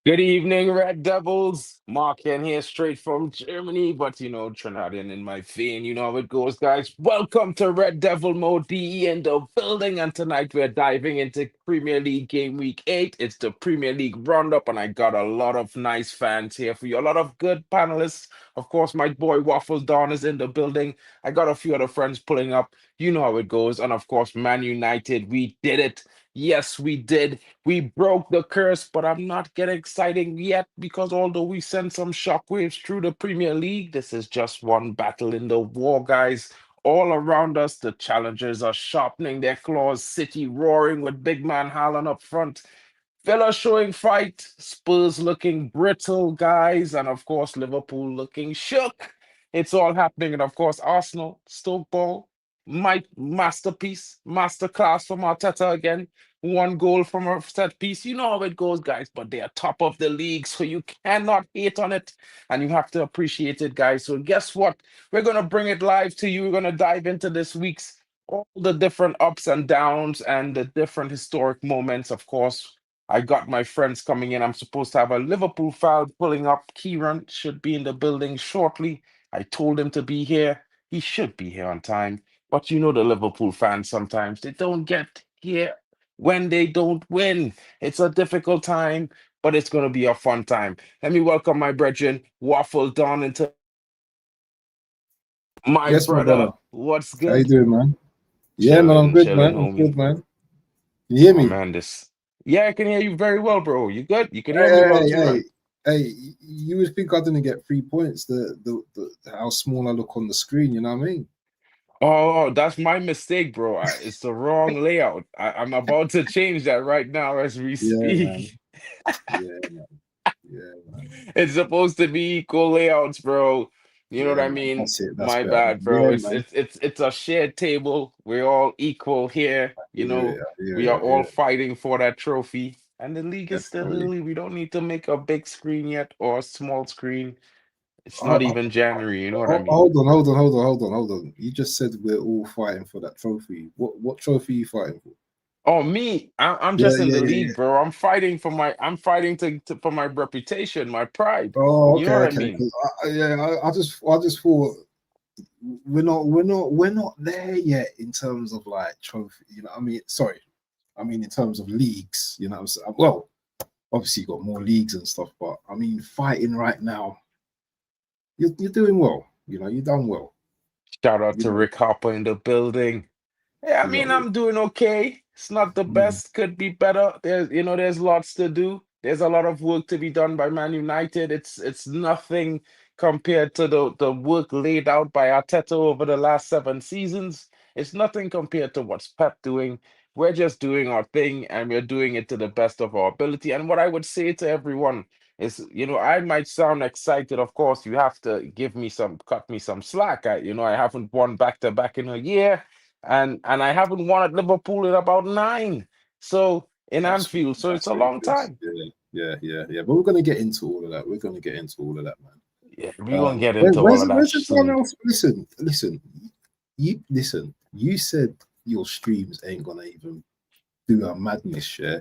Good evening, Red Devils. MarkN here, straight from Germany, but Trinidadian in my vein. You know how it goes, guys. Welcome to Red Devil Mode DE in the building, and tonight we're diving into Premier League Game Week 8. It's the Premier League Roundup, and I got a lot of nice fans here for you. A lot of good panelists. Of course, my boy Waffles Dawn is in the building. I got a few other friends pulling up. You know how it goes. And of course, Man United, we did it. Yes, we did. We broke the curse, but I'm not getting excited yet because although we sent some shockwaves through the Premier League, this is just one battle in the war, guys. All around us, the challengers are sharpening their claws, City roaring with big man Haaland up front. Villa showing fight, Spurs looking brittle, guys, and of course, Liverpool looking shook. It's all happening. And of course, Arsenal, Stoke Ball, my masterpiece, masterclass from Arteta again. One goal from a set piece. You know how it goes, guys, but they are top of the league, so you cannot hate on it and you have to appreciate it, guys. So, guess what? We're going to bring it live to you. We're going to dive into this week's all the different ups and downs and the different historic moments, of course. I got my friends coming in. I'm supposed to have a Liverpool fan pulling up. Kieran should be in the building shortly. I told him to be here. He should be here on time. But you know the Liverpool fans sometimes they don't get here when they don't win. It's a difficult time, but it's gonna be a fun time. Let me welcome my brethren, Waffle Don into my Yes, my brother. brother. What's How you good? doing, man? Yeah, man, I'm Chilling, good, chilling, man. I'm homie. good, man. You hear Oh me? man, this. Yeah, I can hear you very well, bro. You good? You can hear me well Hey, too, hey, right? hey, you would think I didn't get 3 points, the how small I look on the screen, you know what I mean? Oh, that's my mistake, bro. It's the wrong layout. I'm about to change that right now as we Yeah, man. speak. Yeah, yeah, man. It's supposed to be equal layouts, bro. You know what Yeah, I man. mean? That's it. That's My better, bad, man. bro. Yeah, It's man. it's it's it's a shared table. We're all equal here. You know, we are all Yeah, fighting for that trophy. And the league is still definitely. early. We don't need to make a big screen yet or a small screen. It's not even January, you know what I mean? Hold on. You just said we're all fighting for that trophy. What trophy are you fighting for? Oh, me, I'm Yeah, just in yeah, the yeah, league, yeah. bro. I'm fighting for my reputation, my pride. Oh, You know okay, what I okay. mean? Because I just thought we're not there yet in terms of like trophy. You know, I mean, sorry, I mean in terms of leagues. You know, what I'm saying? Well, obviously you got more leagues and stuff, but I mean, fighting right now, you're doing well. You know, you've done well. Shout out You to know, Rick Harper in the building. Yeah, I you mean, know. I'm doing okay. It's not the Mm. best, could be better. There's lots to do. There's a lot of work to be done by Man United. It's nothing compared to the work laid out by Arteta over the last 7 seasons. It's nothing compared to what's Pep doing. We're just doing our thing and we're doing it to the best of our ability. And what I would say to everyone is, I might sound excited. Of course, you have to cut me some slack. I haven't won back to back in a year and I haven't won at Liverpool in about nine. So in That's Anfield, so it's that's a really long good. time. Yeah. But we're gonna get into all of that. We're gonna get into all of that, man. Yeah, we're gonna get Where, into all where's of that where's everyone soon. else? Listen. You said your streams ain't gonna even do a madness. Yeah,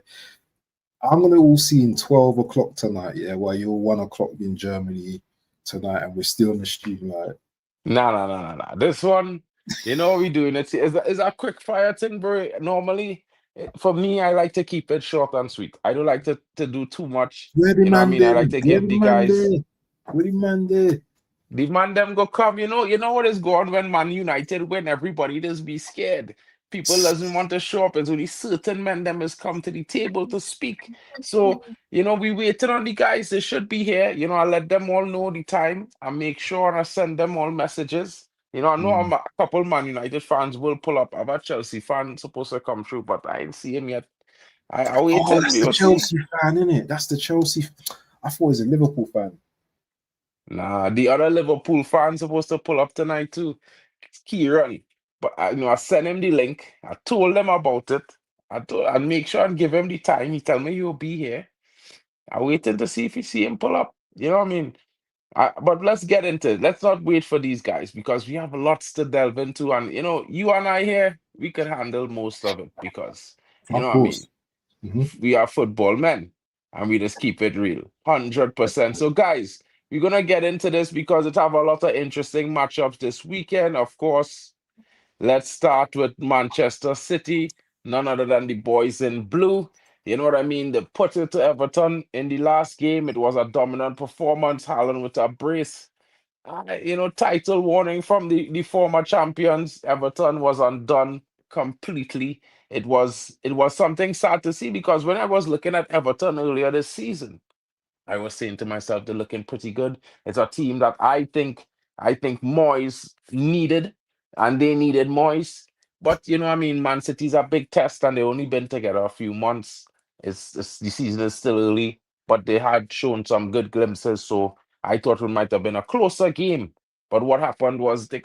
I'm gonna all see in 12 o'clock tonight. Yeah, while you're 1 o'clock in Germany tonight, and we're still on the stream. Like, No, no, no, no, no. This one, you know what we're doing. It's a quick fire thing, bro. Normally, for me, I like to keep it short and sweet. I don't like to do too much. where the You know what I man mean? I like them? to Where give the the man there? guys Where the man there? the man them go come, you know what is going when Man United win, everybody just be scared. People doesn't want to show up. It's only certain men them has come to the table to speak. So, we waiting on the guys. They should be here. I let them all know the time. I make sure and I send them all messages. I know Mm. a couple Man United fans will pull up. I've a Chelsea fan supposed to come through, but I ain't see him yet. I Oh, waiting. that's We the will see. Chelsea fan, isn't it? That's the Chelsea. I thought he was a Liverpool fan. Nah, the other Liverpool fans supposed to pull up tonight too. It's Kieran. But I sent him the link. I told them about it. I make sure and give him the time. He tell me you'll be here. I waiting to see if he see him pull up. You know what I mean? But let's get into it. Let's not wait for these guys because we have lots to delve into. And you and I here, we can handle most of it because You Of know what I mean? course. Hmm. We are football men and we just keep it real. 100%. So, guys, we're going to get into this because it have a lot of interesting matchups this weekend. Of course, let's start with Manchester City, none other than the boys in blue. You know what I mean? They put it to Everton in the last game. It was a dominant performance. Haaland with a brace. Title warning from the former champions. Everton was undone completely. It was something sad to see because when I was looking at Everton earlier this season, I was saying to myself, they're looking pretty good. It's a team that I think Moyes needed, and they needed Moyes. But I mean, Man City's a big test, and they only been together a few months. It's the season is still early, but they had shown some good glimpses. So I thought it might have been a closer game. But what happened was they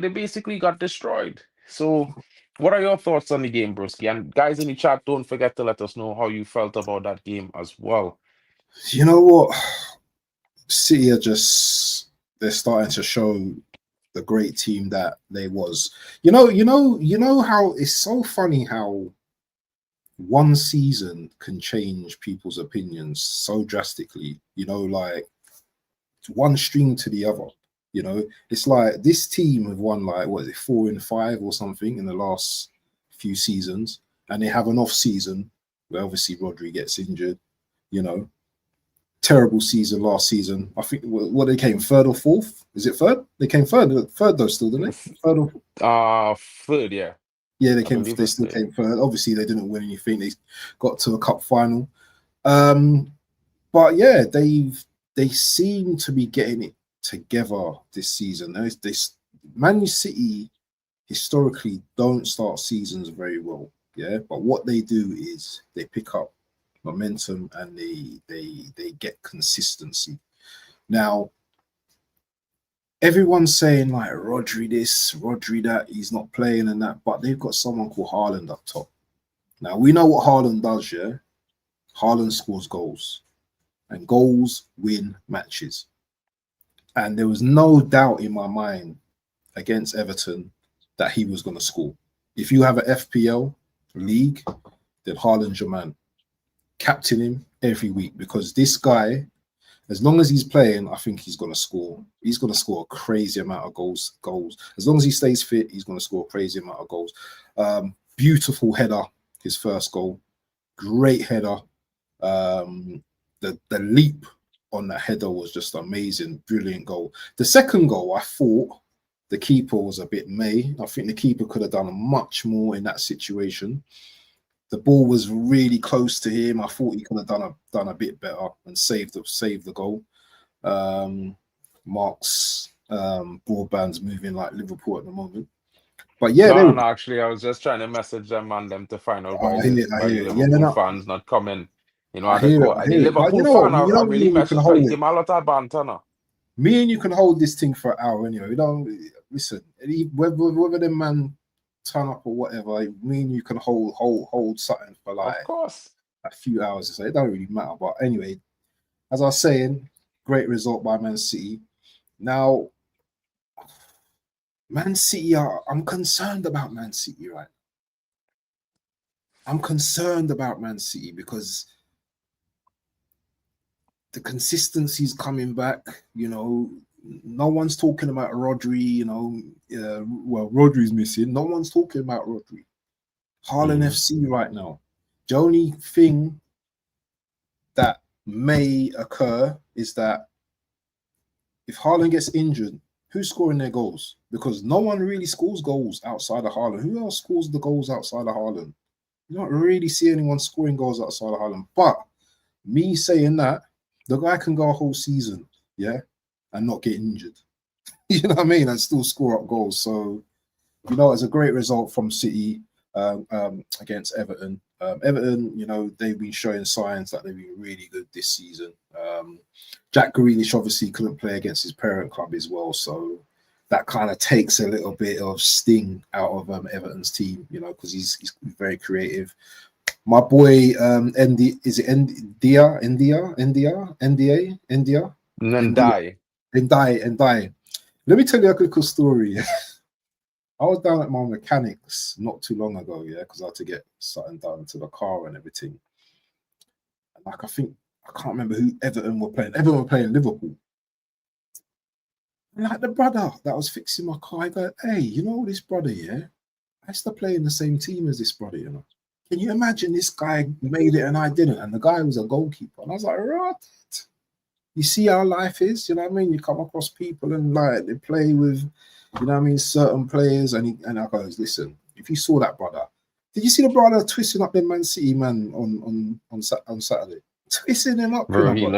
basically got destroyed. So, what are your thoughts on the game, Broski? And guys in the chat, don't forget to let us know how you felt about that game as well. You know what? City are they're starting to show the great team that they was. You know how it's so funny how one season can change people's opinions so drastically. Like one string to the other. It's like this team have won like what is it, 4 and 5 or something in the last few seasons, and they have an off season where obviously Rodri gets injured. You know, terrible season last season. I think what they came third or fourth. Is it third? They came third though still, didn't they? Third or Third, yeah. yeah, they I came. believe They it's still third. came third. Obviously, they didn't win anything. They got to a cup final. Um, but yeah, they seem to be getting it together this season. Man City historically don't start seasons very well. Yeah, but what they do is they pick up momentum and they get consistency. Now, everyone's saying like Rodri this, Rodri that, he's not playing and that, but they've got someone called Haaland up top. Now we know what Haaland does, yeah. Haaland scores goals, and goals win matches. And there was no doubt in my mind against Everton that he was going to score. If you have an FPL league, then Haaland's your man. Captain him every week because this guy, as long as he's playing, I think he's going to score. He's going to score a crazy amount of goals. As long as he stays fit, he's going to score a crazy amount of goals. Beautiful header, his first goal. Great header. The leap on that header was just amazing. Brilliant goal. The second goal, I thought the keeper was a bit May. I think the keeper could have done much more in that situation. The ball was really close to him. I thought he could have done a bit better and saved the goal. Mark's broadband's moving like Liverpool at the moment. But yeah, No, no, no. Actually, I was just trying to message them and them to find out why the I why the hear it. Yeah, Liverpool no, fans not coming. I At the hear it. court. I The hear it. But you Liverpool know what? fan, You I know me really and you can messaged her. He hold gave it. me a lot of banter now. Me and you can hold this thing for an hour anyway. We don't listen. Whether the man turn up or whatever, me and you can hold something for like Of course. a few hours. So it don't really matter. But anyway, as I was saying, great result by Man City. Now, Man City I'm concerned about Man City, right? I'm concerned about Man City because the consistency's coming back. No one's talking about Rodri. Well, Rodri's missing. No one's talking about Rodri. Haaland Mhm. FC right now. The only thing that may occur is that if Haaland gets injured, who's scoring their goals? Because no one really scores goals outside of Haaland. Who else scores the goals outside of Haaland? You don't really see anyone scoring goals outside of Haaland. But me saying that, the guy can go a whole season, yeah, and not get injured. You know what I mean? And still score up goals. So, it's a great result from City against Everton. Everton, they've been showing signs that they've been really good this season. Jack Grealish obviously couldn't play against his parent club as well, so that kind of takes a little bit of sting out of Everton's team, because he's very creative. My boy, is it India? And then die. Let me tell you a little story. I was down at my mechanics not too long ago, yeah, because I had to get something done to the car and everything. And like I can't remember who Everton were playing. Everton were playing Liverpool. And like the brother that was fixing my car, I go, hey, you know this brother, yeah? I used to play in the same team as this brother, you know. Can you imagine this guy made it and I didn't? And the guy was a goalkeeper. And I was like, right. You see how life is, you know what I mean? You come across people and like they play with, you know what I mean, certain players, and I goes, listen, if you saw that brother, did you see the brother twisting up the Man City man on Saturday? Twisting him up, you Bro, know, bro.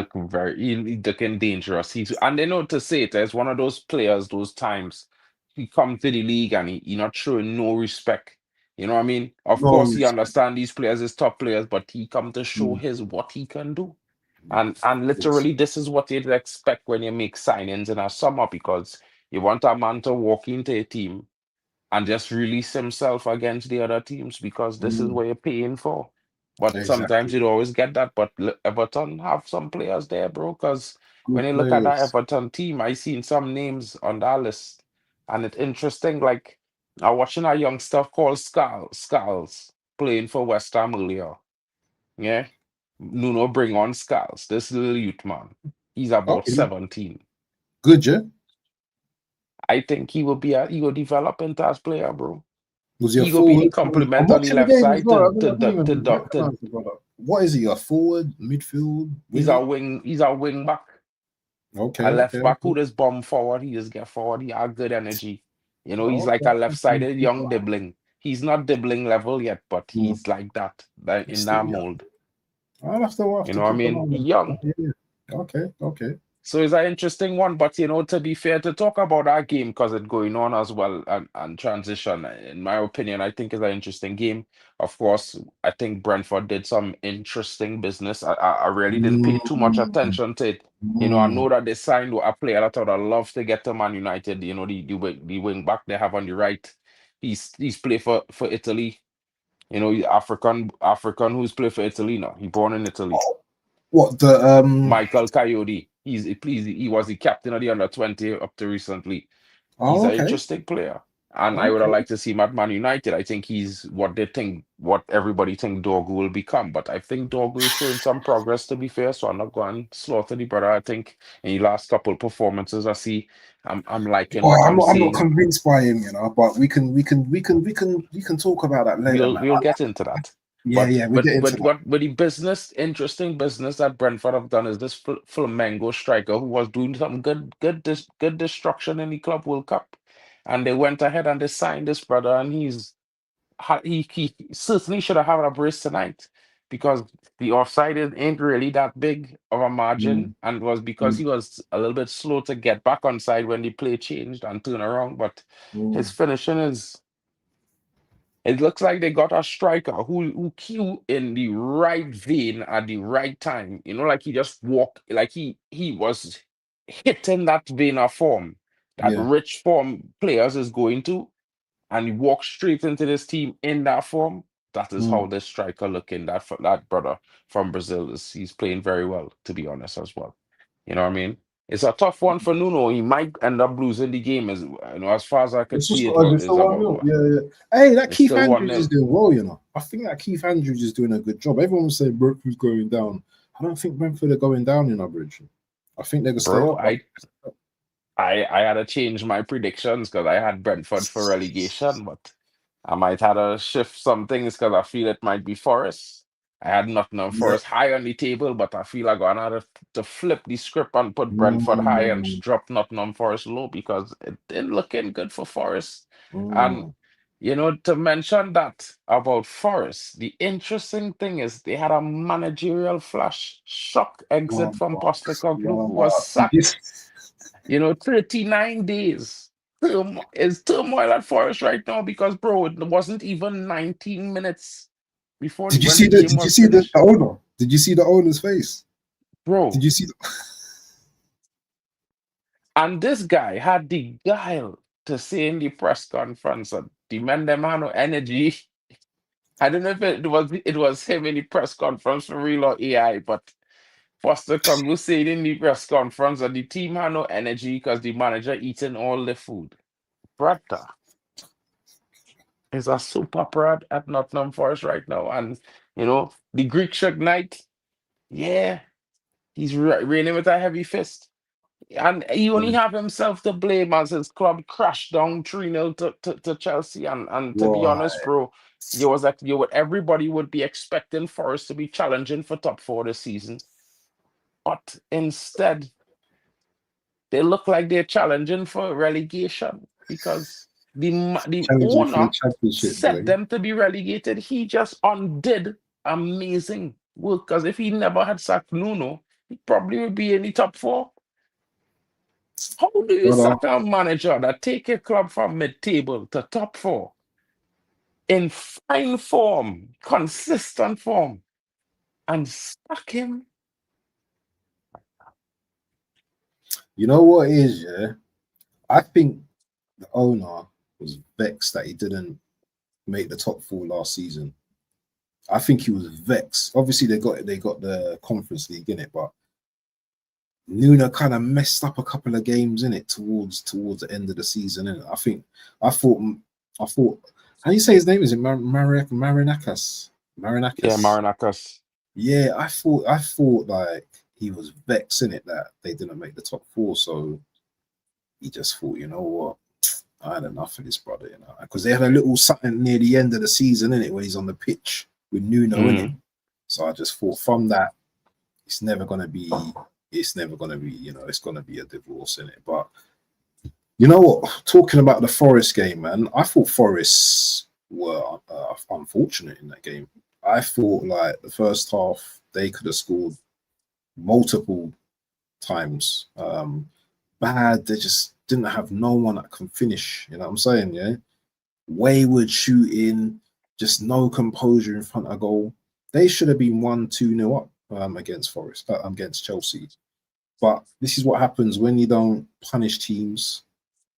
he looking dangerous. And they know to say it as one of those players, those times he come to the league and he not showing no respect. You know what I mean? Of No course, he respect. understand these players is top players, but he come to show Mm, his what he can do. yeah, And yes. literally, this is what you'd expect when you make signings in a summer because you want a man to walk into a team and just release himself against the other teams because this is Mm, what you're paying for. But sometimes exactly. you'd always get that. But Everton have some players there, bro. Because when Good you look at that players. Everton team, I seen some names on that list, and it's interesting. Like I'm watching a youngster called Skulls playing for West Ham earlier. Yeah, Nuno bring on Skulls, this little youth man. He's about Okay. 17. Good, yeah. I think he will develop into as player, bro. Was he a He will be the forward? I'm complement on the watching the left game as side well. I don't even to recognize the brother. What is he? A forward, midfield, he's winger? our wing back, a Okay, left okay, back who okay. just bomb forward. He just get forward. He has good energy. You know, he's Oh, like okay. a left-sided young dribbling. He's not dribbling level yet, but Mm, he's like that, like he's in still that young. mold. I'll have You to know what I keep an eye mean? on He him. young. Yeah, yeah. Okay, okay. So it's an interesting one, but you know, to be fair, to talk about that game because it's going on as well and transition, in my opinion, I think it's an interesting game. Of course, I think Brentford did some interesting business. I really didn't pay too much Mm, attention to it. You know, I mm, know that they signed a player that I would have loved to get to Man United. You know, the wing back they have on the right. He's played for Italy. You know, he's African who's played for Italy now. He born in Italy. what the Michael Coyote. He was the captain of the under 20 up to recently. He's Oh, an okay. interesting player. And I would have Okay. liked to see him at Man United. I think he's what everybody think Dorgu will become. But I think Dorgu is showing some progress to be fair. So I'm not going to slaughter the brother. I think in the last couple performances I see, I'm liking Oh, what I'm I'm not seeing. convinced by him, you know, but we can talk about that later, man. We'll get into that. Yeah, But yeah, we get into that. what the interesting business that Brentford have done is this Flamengo striker who was doing some good destruction in the Club World Cup, and they went ahead and they signed this brother, and he certainly should have had a brace tonight because the offside ain't really that big of a margin, Mm, and it was because mm, he was a little bit slow to get back on side when the play changed and turn around, but his mm. finishing is. It looks like they got a striker who cue in the right vein at the right time. You know, like he just walked, like he was hitting that vein of form that Yeah. rich form players is going to, and he walked straight into this team in that form. That is how Mm. this striker looking. That brother from Brazil he's playing very well, to be honest, as well. You know what I mean? It's a tough one for Nuno. He might end up losing the game as far as I could It's just see it got was it's is still 1 about 0. Yeah, yeah. Hey, that it's Keith still one Andrews is nil. doing well, you know. I think that Keith Andrews is doing a good job. Everyone say Brentford's going down. I don't think Brentford are going down in our bridge. I think they're gonna stay Bro, up. I had to change my predictions because I had Brentford for relegation, but I might have to shift some things because I feel it might be Forest. I had Nottingham Yeah. Forest high on the table, but I feel like I'm gonna have to flip the script and put Brentford high and Mm, drop Nottingham Forest low because it didn't looking good for Forest. And mm. you know, to mention that about Forest, the interesting thing is they had a managerial flash shock exit from Lamba. Postecoglou, who was Lamba. sacked. You know, 39 days. Is turmoil at Forest right now because, bro, it wasn't even 19 minutes before Did you when the see the game did you was see the finished. owner? Did you see the owner's face? Did Bro, you see and this guy had the guile to say in the press conference that the man them had no energy. I don't know if it was him in the press conference for real or AI, but Foster Koglu said in the press conference that the team had no energy because the manager eating all the food. Brother. is a super prod at Nottingham Forest right now. And, the Greek Shug Knight, yeah, he's reigning with a heavy fist. And he only have himself to blame as his club crashed down 3-0 to Chelsea. And to be Right. honest, bro, everybody would be expecting Forest to be challenging for top four this season. But instead, they look like they're challenging for relegation because the Challenging for the owner championship, set boy. them to be relegated. He just undid amazing work because if he never had sacked Nuno, he probably would be in the top four. How do you Brother, sack a manager that take a club from mid-table to top four in fine form, consistent form, and sack him? you know what it is, yeah? I think the owner was vexed that he didn't make the top four last season. I think he was vexed. Obviously, they got the Conference League in it, but Nuno kind of messed up a couple of games in it towards the end of the season. And I thought, how do you say his name? Is it Marinakis? Yeah, Marinakis. Marinakis. Yeah, I thought like he was vexed in it that they didn't make the top four. So he just thought, you know what? I had enough of this brother, because they had a little something near the end of the season in it when he's on the pitch with Nuno in it. So I just thought from that, it's never gonna be, it's gonna be a divorce in it. But you know what? Talking about the Forest game, man, I thought Forest were unfortunate in that game. I thought like the first half they could have scored multiple times. Bad, they just didn't have no one that can finish. You know what I'm saying? Yeah, wayward shooting, just no composure in front of goal. They should have been 1-2-0 up against against Chelsea. But this is what happens when you don't punish teams,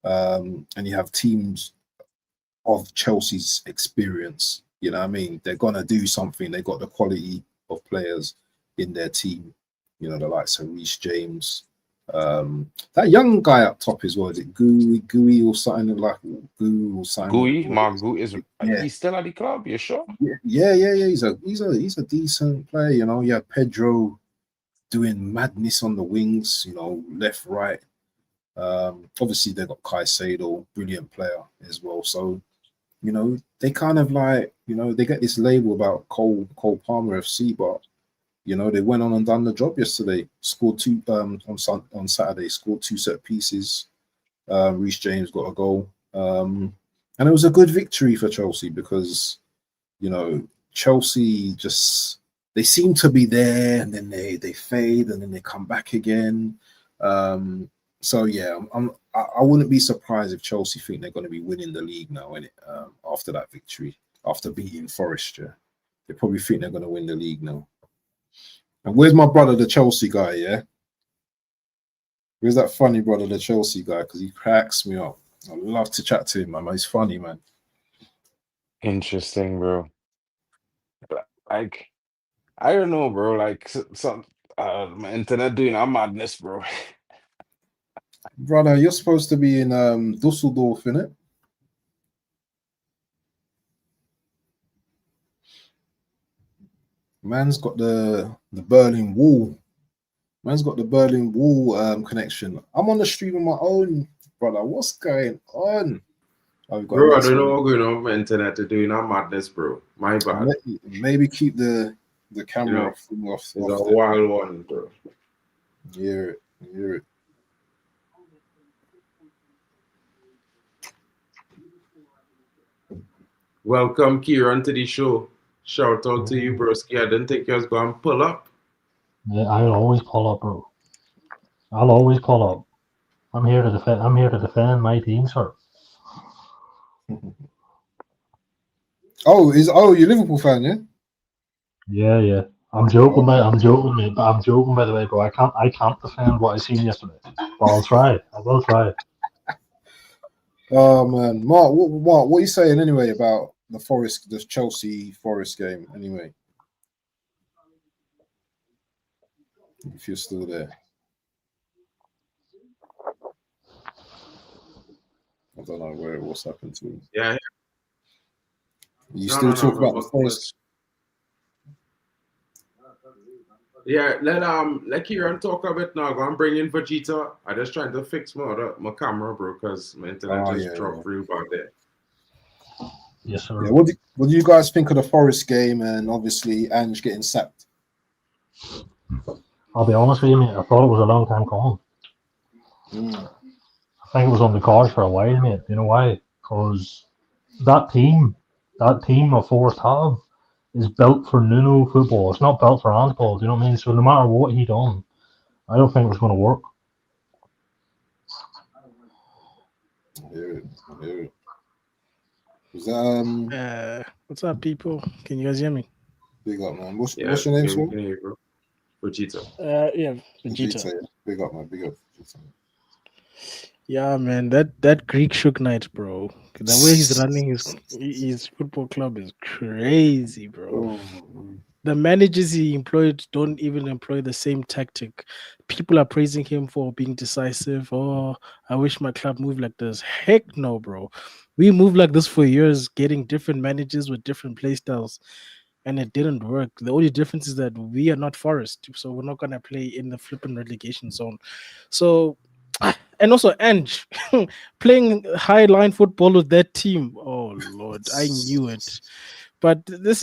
and you have teams of Chelsea's experience. You know what I mean? They're gonna do something. They got the quality of players in their team. You know, the likes of Reece James. That young guy up top as well. Is it Gooey or something like Goo or something? Mark Gui Yeah, he's still at the club, you sure? yeah. He's a decent player. You know, you have Pedro doing madness on the wings. You know, left, right. Obviously they got Caicedo, brilliant player as well. So, they kind of like, they get this label about Cole Palmer FC, but they went on and done the job yesterday. Scored two on Saturday, scored two set pieces. Reece James got a goal. And it was a good victory for Chelsea because, Chelsea just, they seem to be there and then they fade and then they come back again. So yeah, I wouldn't be surprised if Chelsea think they're going to be winning the league now, after that victory, after beating Forest. Yeah, they probably think they're going to win the league now. And where's my brother, the Chelsea guy? Yeah, where's that funny brother, the Chelsea guy? Because he cracks me up. I love to chat to him, man. He's funny, man. Interesting, bro. Like, I don't know, bro. Like, some my internet doing a madness, bro. Brother, you're supposed to be in Dusseldorf, innit? Man's got the Berlin Wall. Man's got the Berlin Wall connection. I'm on the stream on my own, brother. What's going on? Oh, we've got a Bro, I next don't know one. what's going on with my internet to doing a madness, bro. My bad. Maybe keep the camera off It's a there. wild one, bro. Hear it. Hear it. Welcome, Kieran, to the show. Shout out to you, broski. I didn't think you was going to pull up. Yeah, I'll always pull up, bro. I'll always pull up. I'm here to defend. I'm here to defend my team, sir. You're a Liverpool fan, yeah? Yeah. I'm joking, mate. I'm joking, by the way, bro. I can't defend what I seen yesterday, but I'll try. I will try. Oh man, Mark, what are you saying anyway about the Chelsea Forest game? Anyway, if you're still there, I don't know what's happened to him. Yeah. You No, still no, no, talk no. about the Forest? Yeah, let Kieran talk a bit now. Go and bring in Vegeta. I just trying to fix my camera, bro, because my internet Oh just yeah, dropped real bad there. Yes, sir. yeah. What do you guys think of the Forest game and obviously Ange getting sacked? I'll be honest with you, mate. I thought it was a long time coming. I think it was on the cards for a while, mate. You know why? Because that team, of Forest have, is built for Nuno football. It's not built for handball. Do you know what I mean? So no matter what he done, I don't think it was going to work. I hear it. Was that What's up, people? Can you guys hear me? big up, man? What's Yeah, your name, yeah, we Swan? can hear you, bro. Vegeta. Yeah, Vegeta. Yeah. Big up, man. Big up. Yeah, man, that Greek shook knight, bro. The way he's running his football club is crazy, bro. Oh, The managers he employed don't even employ the same tactic. People are praising him for being decisive. Oh, I wish my club moved like this. Heck no, bro. We moved like this for years, getting different managers with different play styles, and it didn't work. The only difference is that we are not Forest, so we're not gonna play in the flipping relegation zone. So, and also Ange playing high line football with that team. Oh Lord, I knew it. But this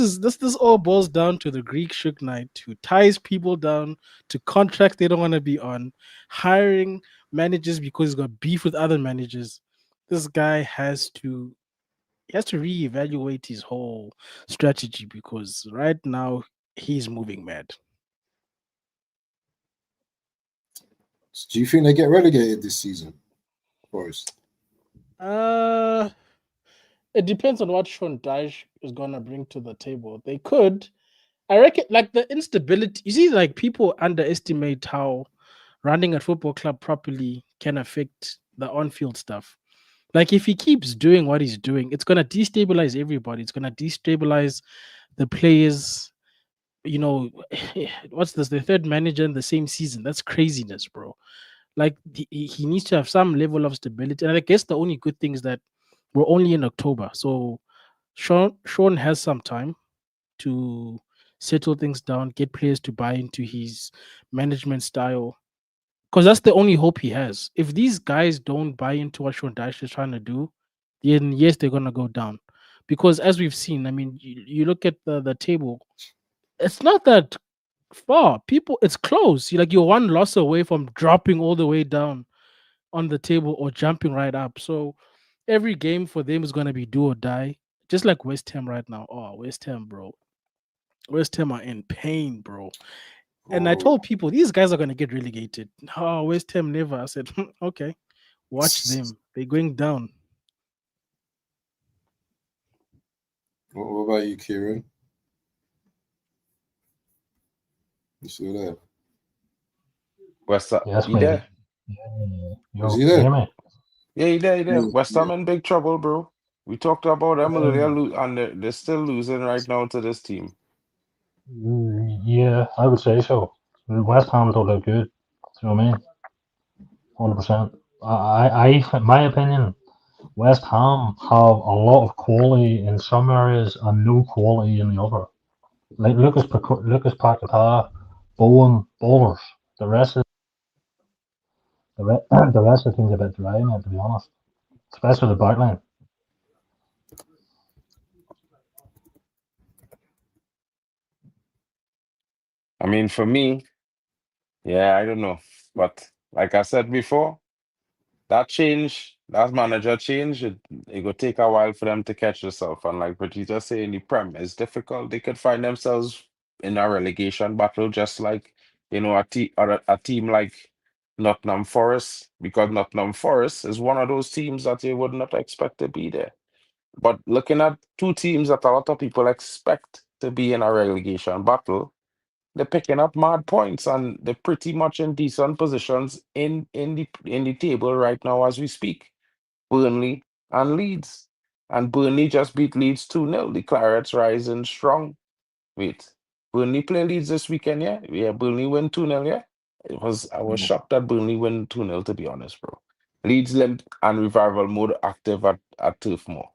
all boils down to the Greek shook knight who ties people down to contracts they don't want to be on, hiring managers because he's got beef with other managers. This guy has to reevaluate his whole strategy because right now he's moving mad. do you think they get relegated this season, Forest? Uh it depends on what Sean Dyche is gonna bring to the table. They could. I reckon like the instability, you see, like people underestimate how running a football club properly can affect the on-field stuff. Like if he keeps doing what he's doing, it's gonna destabilize everybody. It's gonna destabilize the players. You know, what's this? The third manager in the same season. That's craziness, bro. Like he needs to have some level of stability. And I guess the only good thing is that we're only in October, so Sean has some time to settle things down, get players to buy into his management style. Because that's the only hope he has. If these guys don't buy into what Sean Dyche is trying to do, then yes, they're gonna go down. Because as we've seen, I mean, you look at the table, it's not that far. People, it's close. You're one loss away from dropping all the way down on the table or jumping right up. So every game for them is gonna be do or die. Just like West Ham right now. Oh, West Ham, bro. West Ham are in pain, bro. And I told people these guys are gonna get relegated. Oh, West Ham never. I said, okay, watch them. They're going down. What about you, Kieran? You still there? West Ham, Yes, you mate. there? Yeah. Was Yo, he there? hear me? Yeah, you there, you there. Yeah, West Ham in big trouble, bro. We talked about them earlier, and they're still losing right now to this team. Yeah, I would say so. West Ham don't look good. Do you know what I mean? 100%. My opinion, West Ham have a lot of quality in some areas and no quality in the other. Like Lucas Paquetá, Bowen, bowlers. The rest of the rest of the team's a bit dry, mate, to be honest. Especially the backline. I mean, for me, yeah, I don't know. But like I said before, that manager change, it will take a while for them to catch themselves. And like Vegeta say, in the Prem, it's difficult. They could find themselves in a relegation battle, just like a team like Nottingham Forest, because Nottingham Forest is one of those teams that you would not expect to be there. But looking at two teams that a lot of people expect to be in a relegation battle, they're picking up mad points and they're pretty much in decent positions in the table right now as we speak. Burnley and Leeds. And Burnley just beat Leeds 2-0. The Clarets rising strong. Wait. Burnley play Leeds this weekend, yeah? Yeah, Burnley win 2-0, yeah? I was shocked that Burnley win 2-0, to be honest, bro. Leeds limp and revival mode active at Turf Moor.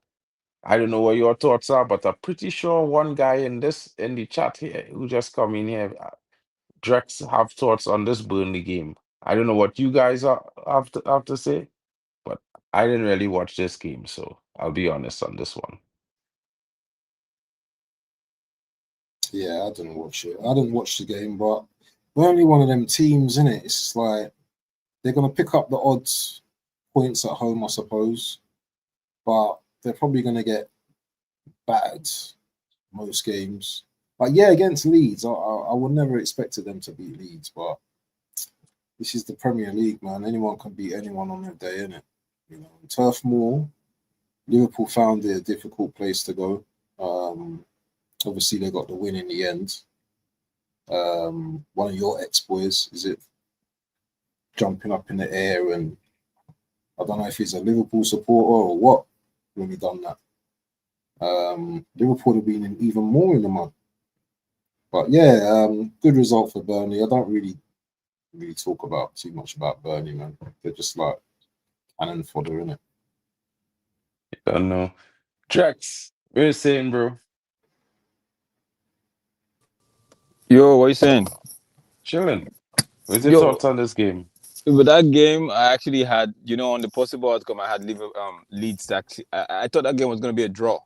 I don't know what your thoughts are, but I'm pretty sure one guy in the chat here who just come in here, Drex, have thoughts on this Burnley game. I don't know what you guys have to say, but I didn't really watch this game, so I'll be honest on this one. Yeah, I didn't watch it. I didn't watch the game, but we're only one of them teams, isn't it? It's like they're gonna pick up the odds points at home, I suppose, but they're probably gonna get battered most games. But yeah, against Leeds, I would never expected them to beat Leeds, but this is the Premier League, man. Anyone can beat anyone on their day, innit? You know, Turf Moor, Liverpool found it a difficult place to go. Obviously, they got the win in the end. One of your ex-boys, is it, jumping up in the air, and I don't know if he's a Liverpool supporter or what when he done that. Liverpool have been in even more in the mud. But yeah, good result for Burnley. I don't really talk about too much about Burnley, man. They're just like cannon fodder, innit? I don't know. Drex, what you saying, bro? Yo, what you saying? Chilling. What's your Yo, thoughts on this game? with that game, I actually had, on the possible outcome, I had Leeds. Actually, I thought that game was going to be a draw.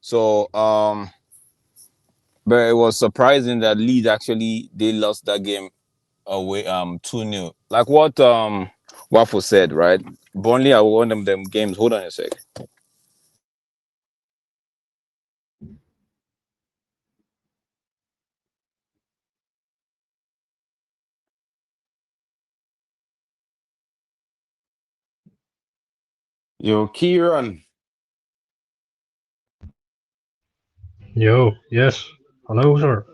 So, but it was surprising that Leeds actually they lost that game away 2-0. Like what Waffle said, right? Burnley are one of them games. Hold on a sec. Yo, Kieran, Yo, yes. Hello, sir.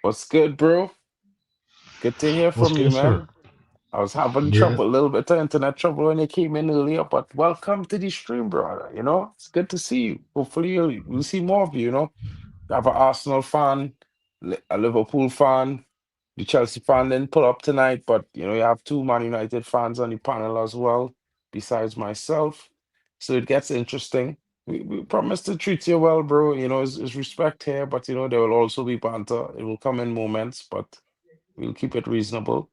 what's good, bro? Good to hear What's from you, good, man. sir? I was having Yeah. trouble, a little bit of internet trouble when you came in earlier, but welcome to the stream, brother. You know, it's good to see you. Hopefully, we'll see more of you. You know, you have an Arsenal fan, a Liverpool fan, the Chelsea fan didn't pull up tonight, but you know, you have two Man United fans on the panel as well, besides myself. So it gets interesting. We promise to treat you well, bro. You know, it's respect here, but you know, there will also be banter. It will come in moments, but we'll keep it reasonable.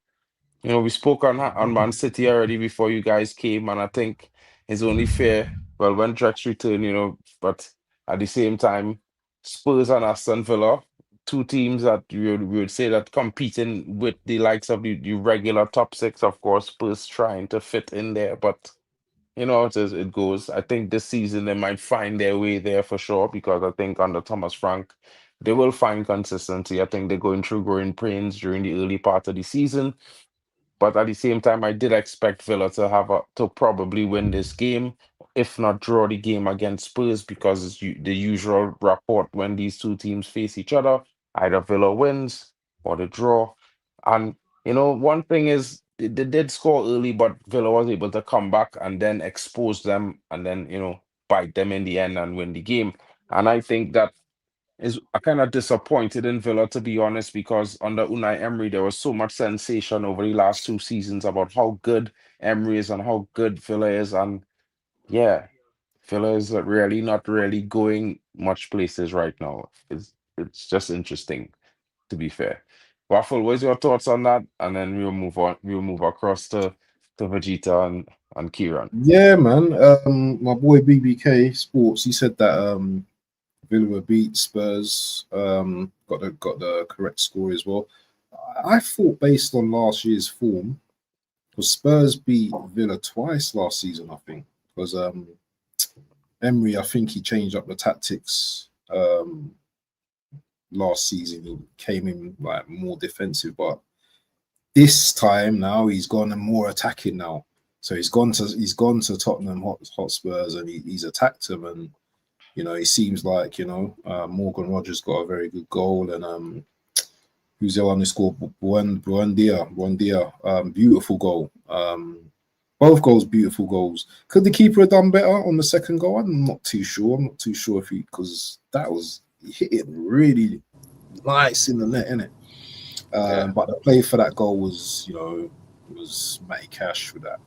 You know, we spoke on Man City already before you guys came, and I think it's only fair. Well, when Drex returned, you know, but at the same time, Spurs and Aston Villa, two teams that we would say that competing with the likes of the regular top six. Of course, Spurs trying to fit in there, but you know, it goes. I think this season they might find their way there for sure because I think under Thomas Frank, they will find consistency. I think they're going through growing pains during the early part of the season. But at the same time, I did expect Villa to probably win this game, if not draw the game against Spurs, because it's the usual rapport when these two teams face each other. Either Villa wins or the draw. And you know, one thing is they did score early, but Villa was able to come back and then expose them and then, you know, bite them in the end and win the game. And I think that is kind of disappointed in Villa, to be honest, because under Unai Emery, there was so much sensation over the last two seasons about how good Emery is and how good Villa is. And yeah, Villa is really not really going much places right now. It's just interesting, to be fair. Waffle, what's your thoughts on that? And then we'll move on. We'll move across to Vegeta and Kieran. Yeah, man. My boy BBK Sports, he said that Villa beat Spurs. Got the correct score as well. I thought based on last year's form, because Spurs beat Villa twice last season, I think. Because Emery, I think he changed up the tactics last season. He came in like more defensive, but this time now he's gone and more attacking now. So he's gone to Tottenham Hotspurs and he's attacked them, and you know, it seems like, you know, Morgan Rogers got a very good goal, and who's the one who scored? Buendia, beautiful goal. Both goals, beautiful goals. Could the keeper have done better on the second goal? I'm not too sure. I'm not too sure if because he hit it really nice in the net, innit? Yeah. But the play for that goal was, you know, was Matty Cash with that.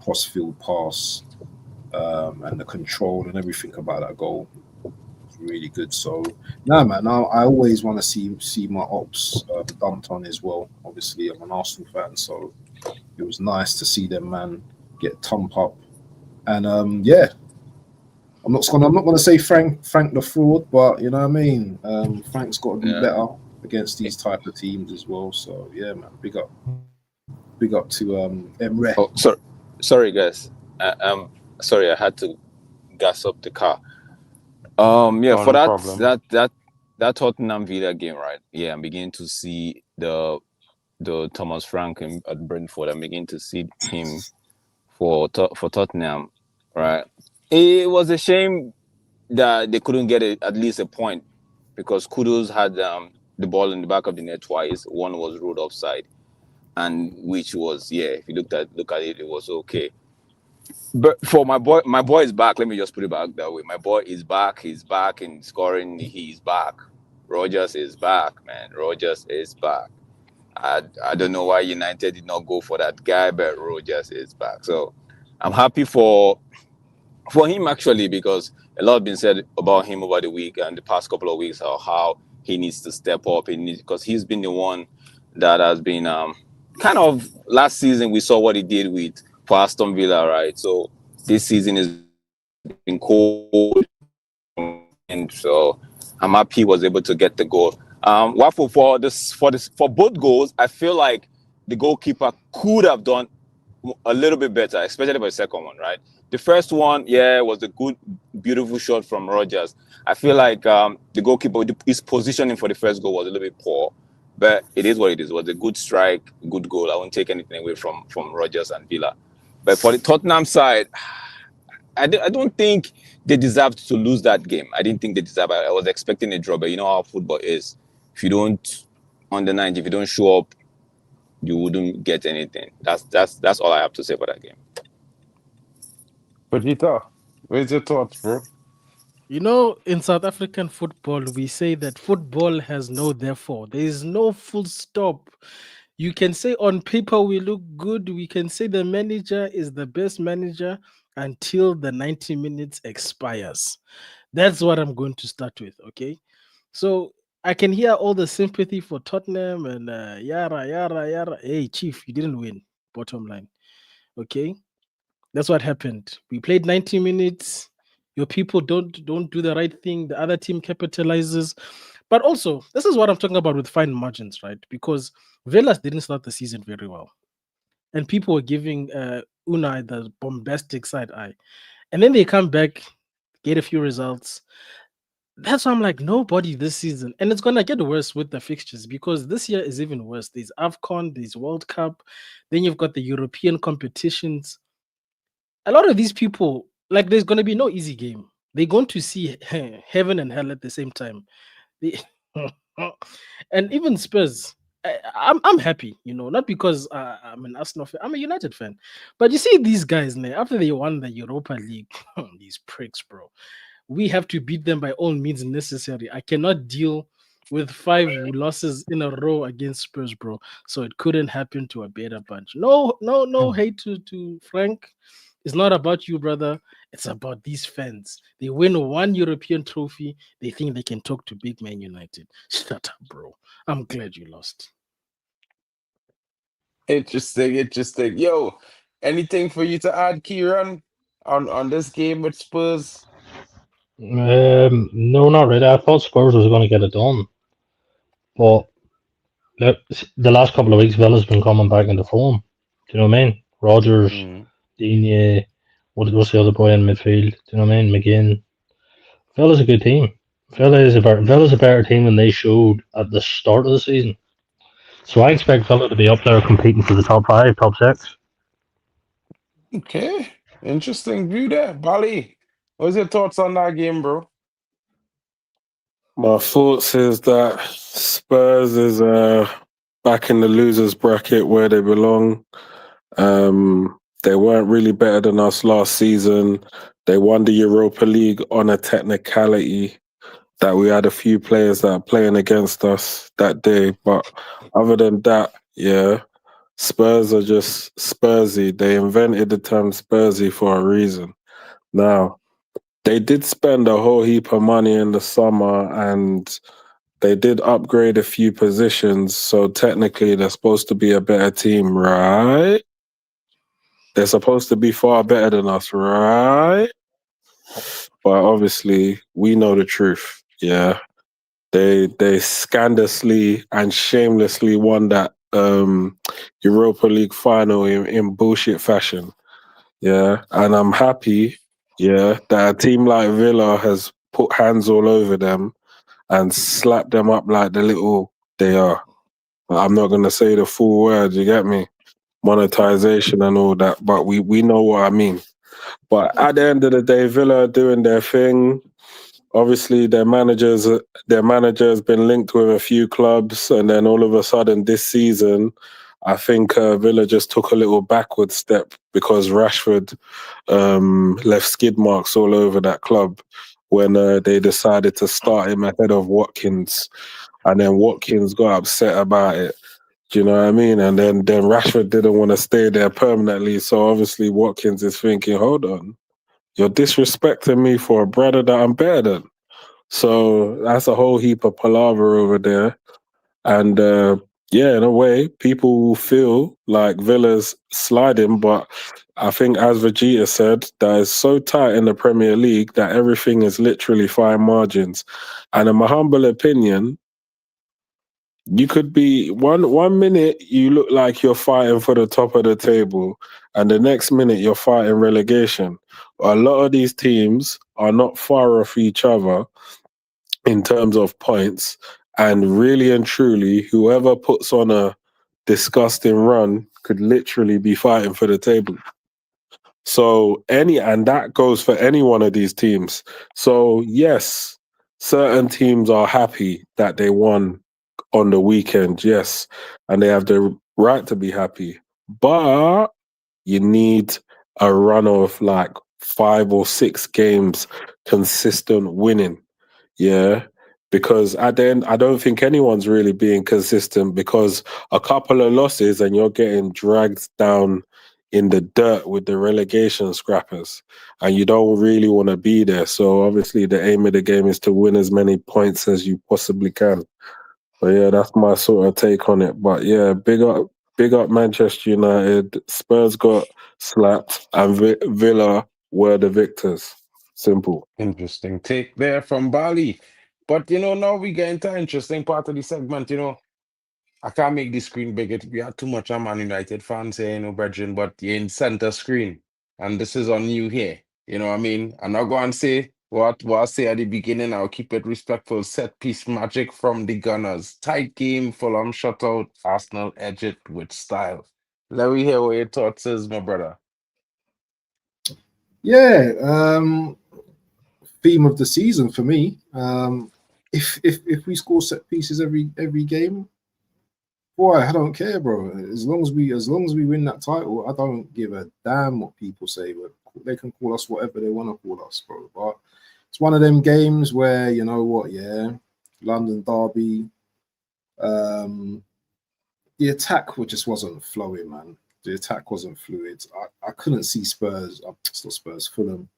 cross-field pass, and the control and everything about that goal was really good. So, nah, man, I always want to see my ops dumped on as well. Obviously, I'm an Arsenal fan, so it was nice to see them, man, get thump up. And yeah, I'm not gonna say Frank the fraud, but you know what I mean. Frank's got to be better against these type of teams as well. So yeah, man, big up to Emre. Oh, sorry guys. Sorry, I had to gas up the car. Yeah, Oh, for no problem. that Tottenham Villa game, right? Yeah, I'm beginning to see the Thomas Frank at Brentford. I'm beginning to see him for Tottenham, right? It was a shame that they couldn't get at least a point, because Kudus had the ball in the back of the net twice. One was ruled offside, and which was, if you look at it, it was okay. But for my boy is back. Let me just put it back that way. My boy is back. He's back in scoring. He's back. Rogers is back, man. Rogers is back. I don't know why United did not go for that guy, but Rogers is back. So I'm happy for him, actually, because a lot has been said about him over the week and the past couple of weeks, how he needs to step up. Because he's been the one that has been kind of, last season we saw what he did for Aston Villa, right? So this season has been cold, and so I'm happy he was able to get the goal. Waffle, for both goals, I feel like the goalkeeper could have done a little bit better, especially for the second one, right? The first one, was a good, beautiful shot from Rogers. I feel like the goalkeeper, his positioning for the first goal was a little bit poor, but it is what it is. It was a good strike, good goal. I won't take anything away from Rogers and Villa. But for the Tottenham side, I don't think they deserved to lose that game. I didn't think they deserved. I was expecting a draw, but you know how football is. If you don't, on the night, if you don't show up, you wouldn't get anything. That's all I have to say for that game. Vegeta, where's your thoughts, bro? You know, in South African football, we say that football has no therefore. There is no full stop. You can say on paper we look good. We can say the manager is the best manager until the 90 minutes expires. That's what I'm going to start with, okay? So I can hear all the sympathy for Tottenham and yara. Hey, Chief, you didn't win, bottom line, okay? That's what happened. We played 90 minutes. Your people don't do the right thing. The other team capitalizes. But also, this is what I'm talking about with fine margins, right? Because Velas didn't start the season very well. And people were giving Unai the bombastic side eye. And then they come back, get a few results. That's why I'm like, nobody this season. And it's going to get worse with the fixtures, because this year is even worse. There's AFCON, there's World Cup. Then you've got the European competitions. A lot of these people, like, there's going to be no easy game. They're going to see heaven and hell at the same time. And even Spurs, I'm happy, not because I'm an Arsenal fan. I'm a United fan. But you see these guys, after they won the Europa League, these pricks, bro. We have to beat them by all means necessary. I cannot deal with 5 losses in a row against Spurs, bro. So it couldn't happen to a better bunch. No hate to Frank. It's not about you, brother. It's about these fans. They win one European trophy. They think they can talk to big Man United. Shut up, bro. I'm glad you lost. Interesting. Yo, anything for you to add, Kieran, on this game with Spurs? No, not really. I thought Spurs was going to get it done, but look, the last couple of weeks, Villa's been coming back into form. Do you know what I mean? Rogers, Digne, what's the other boy in midfield? Do you know what I mean? McGinn. Villa's a good team. Villa's a better team than they showed at the start of the season. So I expect Villa to be up there competing for the top 5, top 6. Okay, interesting view there. Bali, what's your thoughts on that game, bro? My thoughts is that Spurs is back in the losers bracket where they belong. They weren't really better than us last season. They won the Europa League on a technicality that we had a few players that are playing against us that day. But other than that, Spurs are just Spursy. They invented the term Spursy for a reason. Now, they did spend a whole heap of money in the summer and they did upgrade a few positions. So technically, they're supposed to be a better team, right? They're supposed to be far better than us, right? But obviously, we know the truth. Yeah. They scandalously and shamelessly won that Europa League final in bullshit fashion. Yeah. And I'm happy, yeah, that a team like Villa has put hands all over them and slapped them up like the little they are. I'm not gonna say the full word, you get me? Monetization and all that, but we know what I mean. But at the end of the day, Villa are doing their thing. Obviously, their manager's been linked with a few clubs, and then all of a sudden this season, I think Villa just took a little backward step because Rashford left skid marks all over that club when they decided to start him ahead of Watkins, and then Watkins got upset about it. Do you know what I mean? And then Rashford didn't want to stay there permanently, so obviously Watkins is thinking, hold on. You're disrespecting me for a brother that I'm better than. So that's a whole heap of palaver over there. And yeah, in a way, people will feel like Villa's sliding, but I think, as Vegeta said, that it's so tight in the Premier League that everything is literally fine margins. And in my humble opinion, you could be one minute you look like you're fighting for the top of the table, and the next minute you're fighting relegation. A lot of these teams are not far off each other in terms of points, and really and truly, whoever puts on a disgusting run could literally be fighting for the table. So and that goes for any one of these teams. So yes, certain teams are happy that they won on the weekend, yes, and they have the right to be happy. But you need a run of like 5 or 6 games consistent winning. Yeah. Because at the end, I don't think anyone's really being consistent, because a couple of losses and you're getting dragged down in the dirt with the relegation scrappers, and you don't really want to be there. So obviously the aim of the game is to win as many points as you possibly can. So yeah, that's my sort of take on it. But yeah, big up Manchester United. Spurs got slapped and Villa were the victors. Simple. Interesting take there from Bali. But now we get into an interesting part of the segment. I can't make the screen bigger. We are too much of Man United fans here, brethren, but you're in center screen. And this is on you here. You know what I mean? I'm not going to say what I say at the beginning. I'll keep it respectful. Set piece magic from the Gunners. Tight game, Fulham shutout. Arsenal edge it with style. Let me hear what your thoughts is, my brother. Yeah, theme of the season for me. If we score set pieces every game, boy, I don't care, bro. As long as we win that title, I don't give a damn what people say. But they can call us whatever they want to call us, bro. But it's one of them games where, you know what, yeah, London derby. The attack just wasn't flowing, man. The attack wasn't fluid. I couldn't see Fulham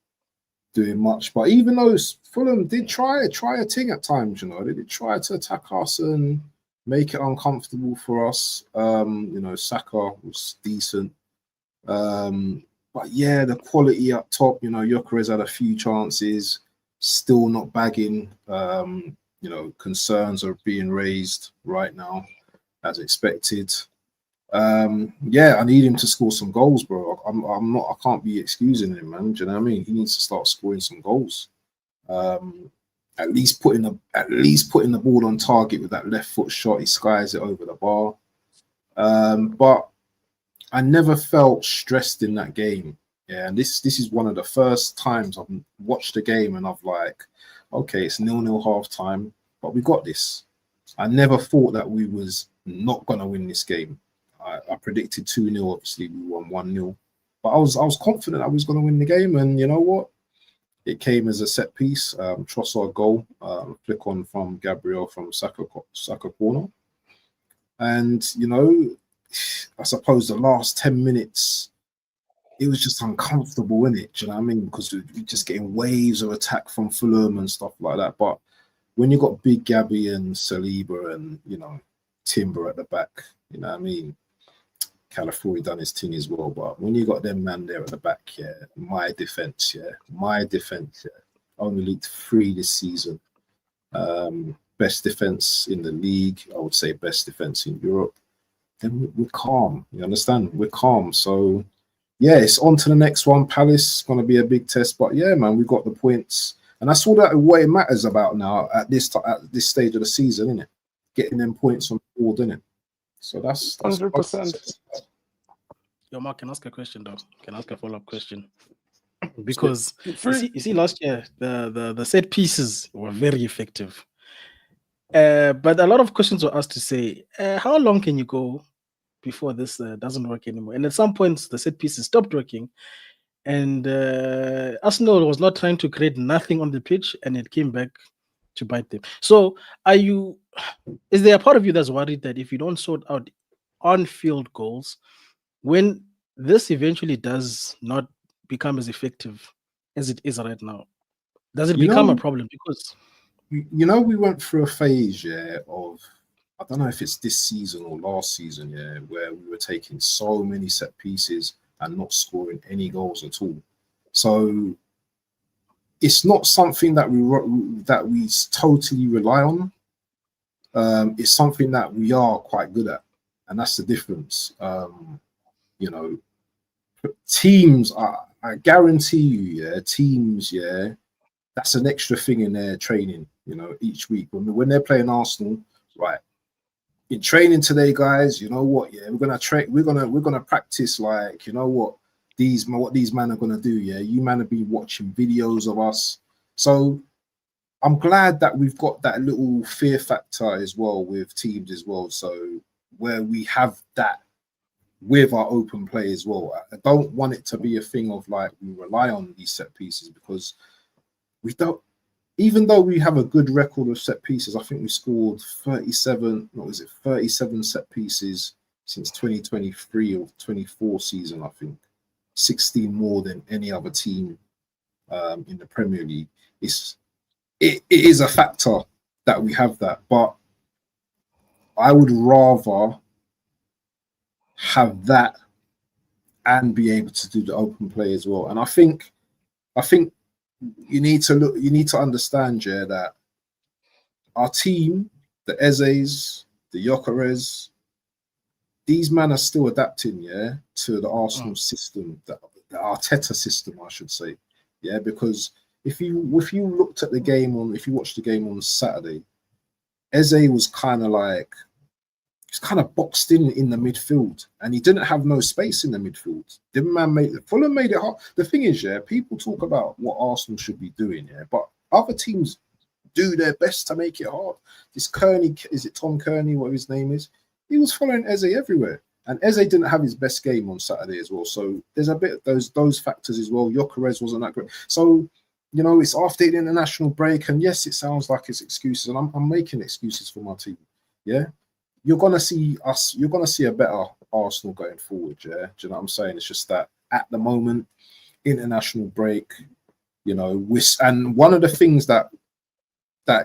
doing much. But even though Fulham did try a thing at times, they did try to attack us and make it uncomfortable for us. Saka was decent. But yeah, the quality up top, Gyökeres had a few chances, still not bagging. Concerns are being raised right now, as expected. I need him to score some goals, bro. I can't be excusing him, man. Do you know what I mean? He needs to start scoring some goals. At least putting the ball on target with that left foot shot. He skies it over the bar. But I never felt stressed in that game. Yeah, and this is one of the first times I've watched a game and I've like, okay, it's 0-0 half time, but we got this. I never thought that we was not gonna win this game. I predicted 2-0. Obviously, we won 1-0, but I was confident I was going to win the game. And you know what? It came as a set piece. Trossard goal, flick on from Gabriel from Saka corner, and I suppose the last 10 minutes, it was just uncomfortable, innit? Do you know what I mean? Because we're just getting waves of attack from Fulham and stuff like that. But when you got Big Gabby and Saliba and, you know, Timber at the back, you know what I mean? Calafiori done his thing as well. But when you got them man there at the back, my defense, only leaked 3 this season. Best defense in the league, I would say best defense in Europe. Then we're calm. You understand? We're calm. So, yeah, it's on to the next one. Palace going to be a big test. But, yeah, man, we got the points. And that's all that what it matters about now at this stage of the season, isn't it? Getting them points on the board, isn't it? So that's 100%. Yo, Mark, can I ask a question, though? Can I ask a follow-up question? Because you see, last year, the set pieces were very effective. But a lot of questions were asked to say, how long can you go before this doesn't work anymore? And at some points, the set pieces stopped working. And Arsenal was not trying to create nothing on the pitch, and it came back to bite them. So is there a part of you that's worried that if you don't sort out on-field goals, when this eventually does not become as effective as it is right now, does it become a problem? Because you know, we went through a phase, of, I don't know if it's this season or last season, where we were taking so many set pieces and not scoring any goals at all. So it's not something that we totally rely on. It's something that we are quite good at, and that's the difference. You know, teams I guarantee you, teams, that's an extra thing in their training, you know, each week. When they're playing Arsenal, right, in training today, guys, you know what, we're gonna practice, like, you know what these men are gonna do, you man have been watching videos of us. So I'm glad that we've got that little fear factor as well with teams as well, so where we have that with our open play as well. I don't want it to be a thing of like we rely on these set pieces, because we don't, even though we have a good record of set pieces. I think we scored 37 set pieces since 2023 or 24 season. I think 16 more than any other team in the Premier League. It is a factor that we have that, but I would rather have that and be able to do the open play as well. And I think you need to understand, that our team, the Ezes, the Gyökeres, these men are still adapting, to the Arsenal system, the Arteta system, I should say, because if you looked at the game if you watched the game on Saturday, Eze was kind of boxed in the midfield, and he didn't have no space in the midfield. Fulham made it hard. The thing is, people talk about what Arsenal should be doing, but other teams do their best to make it hard. This Kearney, is it Tom Kearney, what his name is? He was following Eze everywhere, and Eze didn't have his best game on Saturday as well. So there's a bit of those factors as well. Gyökeres wasn't that great. So, you know, it's after the international break, and yes, it sounds like it's excuses, and I'm making excuses for my team, You're gonna see a better Arsenal going forward, Do you know what I'm saying? It's just that at the moment, international break, and one of the things that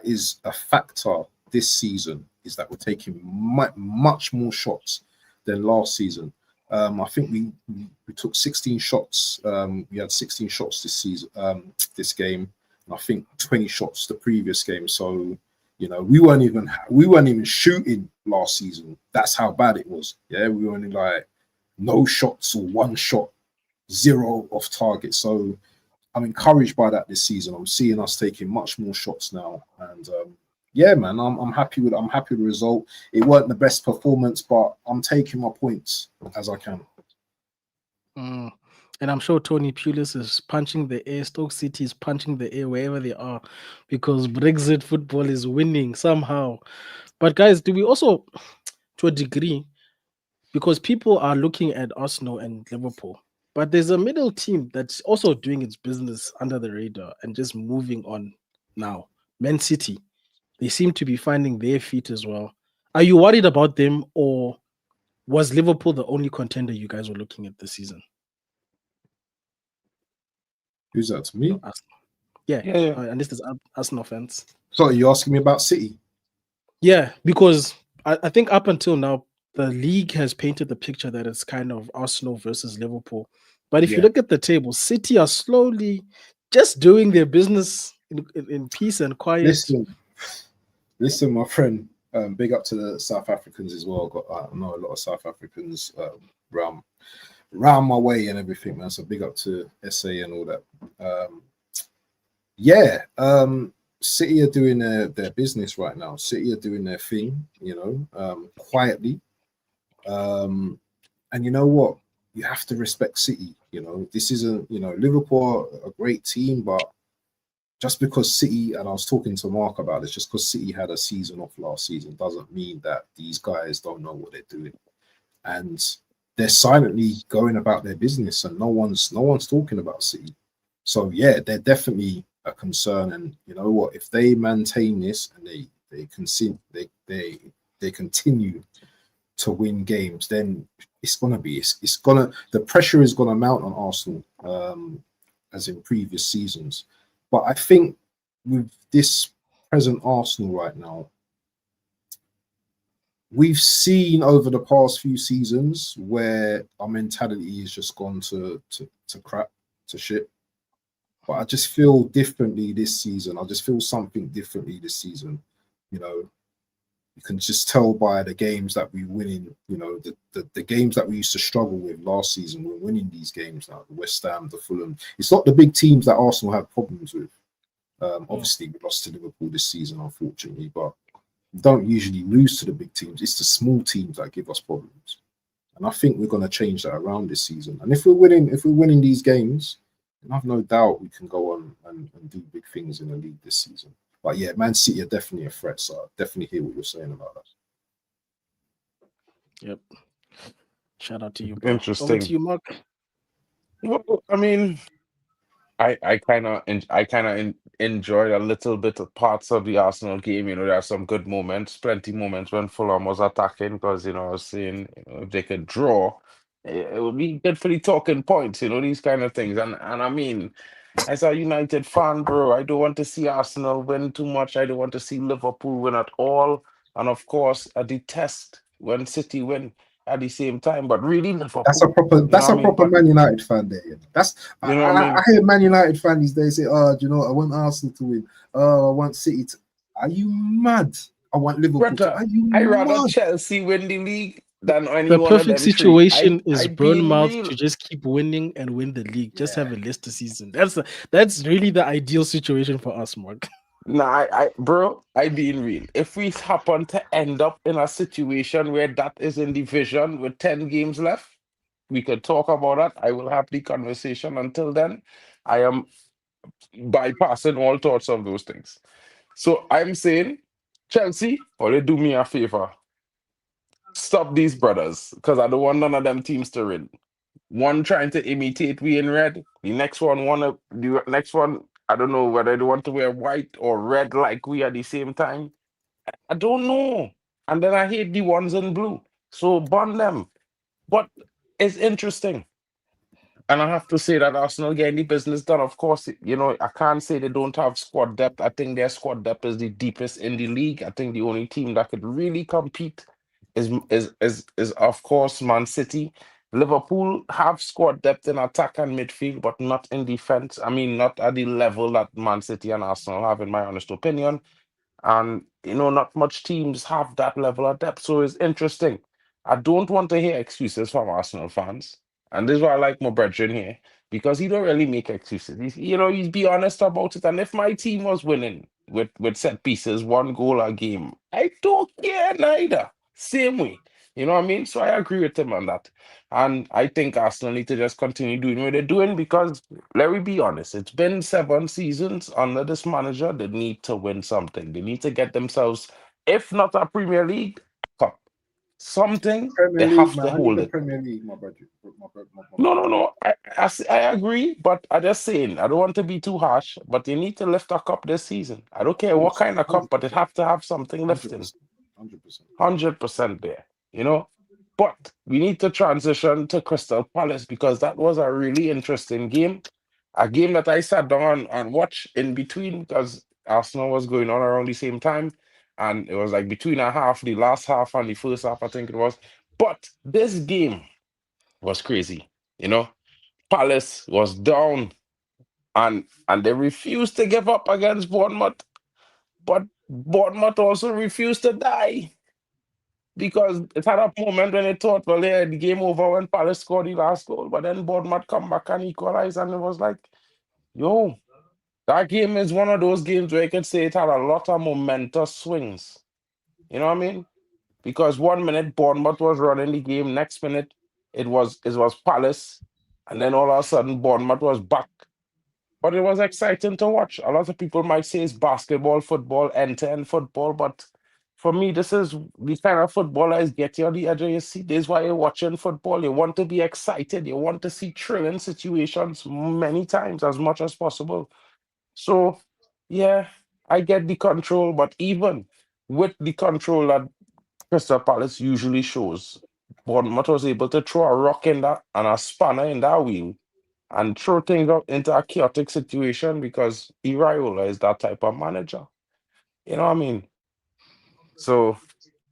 is a factor this season is that we're taking much more shots than last season. I think we took 16 shots. We had 16 shots this season, this game, and I think 20 shots the previous game. So, we weren't even shooting last season. That's how bad it was. We were only like no shots or one shot, 0 off target. So I'm encouraged by that this season. I'm seeing us taking much more shots now, and man, I'm happy with the result. It weren't the best performance, but I'm taking my points as I can. And I'm sure Tony Pulis is punching the air. Stoke City is punching the air wherever they are, because Brexit football is winning somehow. But guys, do we also, to a degree, because people are looking at Arsenal and Liverpool, but there's a middle team that's also doing its business under the radar and just moving on now. Man City, they seem to be finding their feet as well. Are you worried about them, or Was Liverpool the only contender you guys were looking at this season? Who's that to me? No, Arsenal. Yeah. Yeah. And this is Arsenal fans. Sorry, you're asking me about City? Yeah, because I think up until now, the league has painted the picture that it's kind of Arsenal versus Liverpool. But if you Yeah. look at the table, City are slowly just doing their business in peace and quiet. Listen, my friend. Big up to the South Africans as well. I know a lot of South Africans round my way and everything, man. So big up to SA and all that. City are doing their business right now. City are doing their thing, quietly. And you know what? You have to respect City. This isn't, Liverpool are a great team, but just because City, and I was talking to Mark about this, just because City had a season off last season doesn't mean that these guys don't know what they're doing. And they're silently going about their business, and no one's talking about City. So yeah, they're definitely a concern. And you know what? If they maintain this and they continue to win games, then the pressure is gonna mount on Arsenal, as in previous seasons. But I think with this present Arsenal right now, we've seen over the past few seasons where our mentality has just gone to crap, to shit. But I just feel differently this season. I just feel something differently this season. You can just tell by the games that we're winning. The games that we used to struggle with last season, we're winning these games now. The West Ham, the Fulham. It's not the big teams that Arsenal have problems with. Obviously, we lost to Liverpool this season, unfortunately, but we don't usually lose to the big teams. It's the small teams that give us problems. And I think we're going to change that around this season. And if we're winning these games, then I've no doubt we can go on and do big things in the league this season. But yeah, Man City are definitely a threat. So I definitely hear what you're saying about that. Yep. Shout out to you, bro. Interesting. Over to you, Mark. Well, I mean, I kind of enjoyed a little bit of parts of the Arsenal game. There are some good moments, plenty moments when Fulham was attacking, because I was saying, if they could draw, it would be good for the talking points. These kind of things. And I mean, as a United fan, bro, I don't want to see Arsenal win too much. I don't want to see Liverpool win at all. And of course, I detest when City win at the same time. But really, Liverpool. That's a proper Man United fan there. I hear Man United fan these days say, "Oh, do you know, I want Arsenal to win. Oh, I want City to." Are you mad? I want Liverpool to. Are you I mad? rather Chelsea win the league than any The one of them perfect situation three. is Bournemouth to just keep winning and win the league. Just have a Leicester season. That's really the ideal situation for us, Mark. Nah, I being real. If we happen to end up in a situation where that is in division with 10 games left, we could talk about that. I will have the conversation. Until then, I am bypassing all thoughts of those things. So I'm saying, Chelsea, or they do me a favor. Stop these brothers, because I don't want none of them teams to win. One trying to imitate we in red. The next one I don't know whether they want to wear white or red like we at the same time. I don't know. And then I hate the ones in blue. So burn them. But it's interesting. And I have to say that Arsenal getting the business done. Of course, I can't say they don't have squad depth. I think their squad depth is the deepest in the league. I think the only team that could really compete is of course Man City. Liverpool have squad depth in attack and midfield, but not in defense. I mean, not at the level that Man City and Arsenal have, in my honest opinion. And not much teams have that level of depth. So it's interesting. I don't want to hear excuses from Arsenal fans. And this is why I like my brethren here, because he don't really make excuses. He's be honest about it. And if my team was winning with set pieces, 1 goal a game, I don't care neither. Same way. You know what I mean? So I agree with him on that. And I think Arsenal need to just continue doing what they're doing, because let me be honest, it's been 7 seasons under this manager. They need to win something. They need to get themselves, if not a Premier League cup, something. Premier They League, have man. to I need hold the it. Premier League, my brother. No. I agree, but I just saying, I don't want to be too harsh, but you need to lift a cup this season. I don't care what kind of cup, but it have to have something lifting. 100%. 100% there, But we need to transition to Crystal Palace because that was a really interesting game. A game that I sat down and watched in between because Arsenal was going on around the same time. And it was like between a half, the last half and the first half, I think it was. But this game was crazy. You know, Palace was down and they refused to give up against Bournemouth. But Bournemouth also refused to die because it had a moment when they thought, well, yeah, the game over when Palace scored the last goal. But then Bournemouth come back and equalize, and it was like, yo, that game is one of those games where you could say it had a lot of momentous swings. You know what I mean? Because 1 minute Bournemouth was running the game, next minute it was Palace, and then all of a sudden Bournemouth was back. But it was exciting to watch. A lot of people might say it's basketball, football, end-to-end football, but for me, this is the kind of football that is get you on the edge of your seat. This is why you're watching football. You want to be excited. You want to see thrilling situations many times, as much as possible. So, yeah, I get the control, but even with the control that Crystal Palace usually shows, Bournemouth was able to throw a rock in that and a spanner in that wheel and throw things out into a chaotic situation because Iraola is that type of manager. You know what I mean? So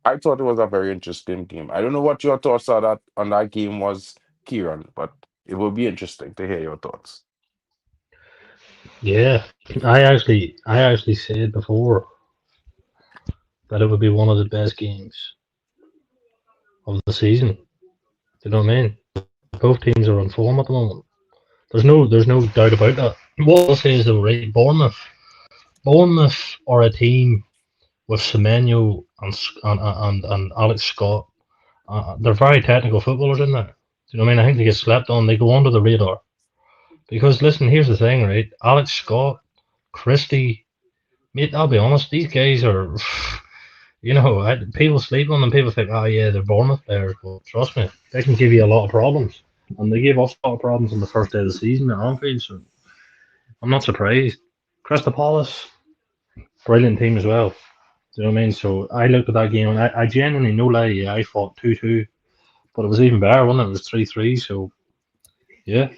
I thought it was a very interesting game. I don't know what your thoughts are that on that game was, Kieran, but it will be interesting to hear your thoughts. Yeah, I actually said before that it would be one of the best games of the season. Do you know what I mean? Both teams are on form at the moment. There's no doubt about that. What I'll say is though, right? Bournemouth are a team with Semenyo and Alex Scott. They're very technical footballers in there. Do you know what I mean? I think they get slept on. They go under the radar. Because listen, here's the thing, right? Alex Scott, Christie, mate, I'll be honest, these guys are, people sleep on them. People think, oh yeah, they're Bournemouth players. But trust me, they can give you a lot of problems. And they gave us a lot of problems on the first day of the season at Anfield, so I'm not surprised. Crystal Palace, brilliant team as well. Do you know what I mean? So I looked at that game and I genuinely, no lie, yeah, I thought 2-2, but it was even better, wasn't it? It was 3-3, so yeah,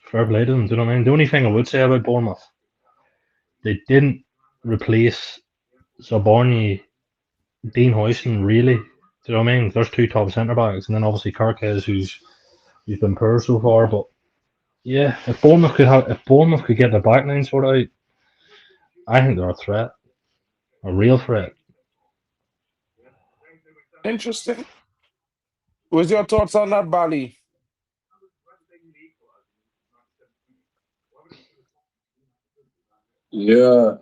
fair play to them. Do you know what I mean? The only thing I would say about Bournemouth, they didn't replace Zaborny, Dean Hoyson, really. Do you know what I mean? There's two top centre backs, and then obviously Kirkes, who's been poor so far. But yeah, if Bournemouth could get their backline sorted out, I think they're a threat, a real threat. Interesting. What's your thoughts on that, Bali? Yeah,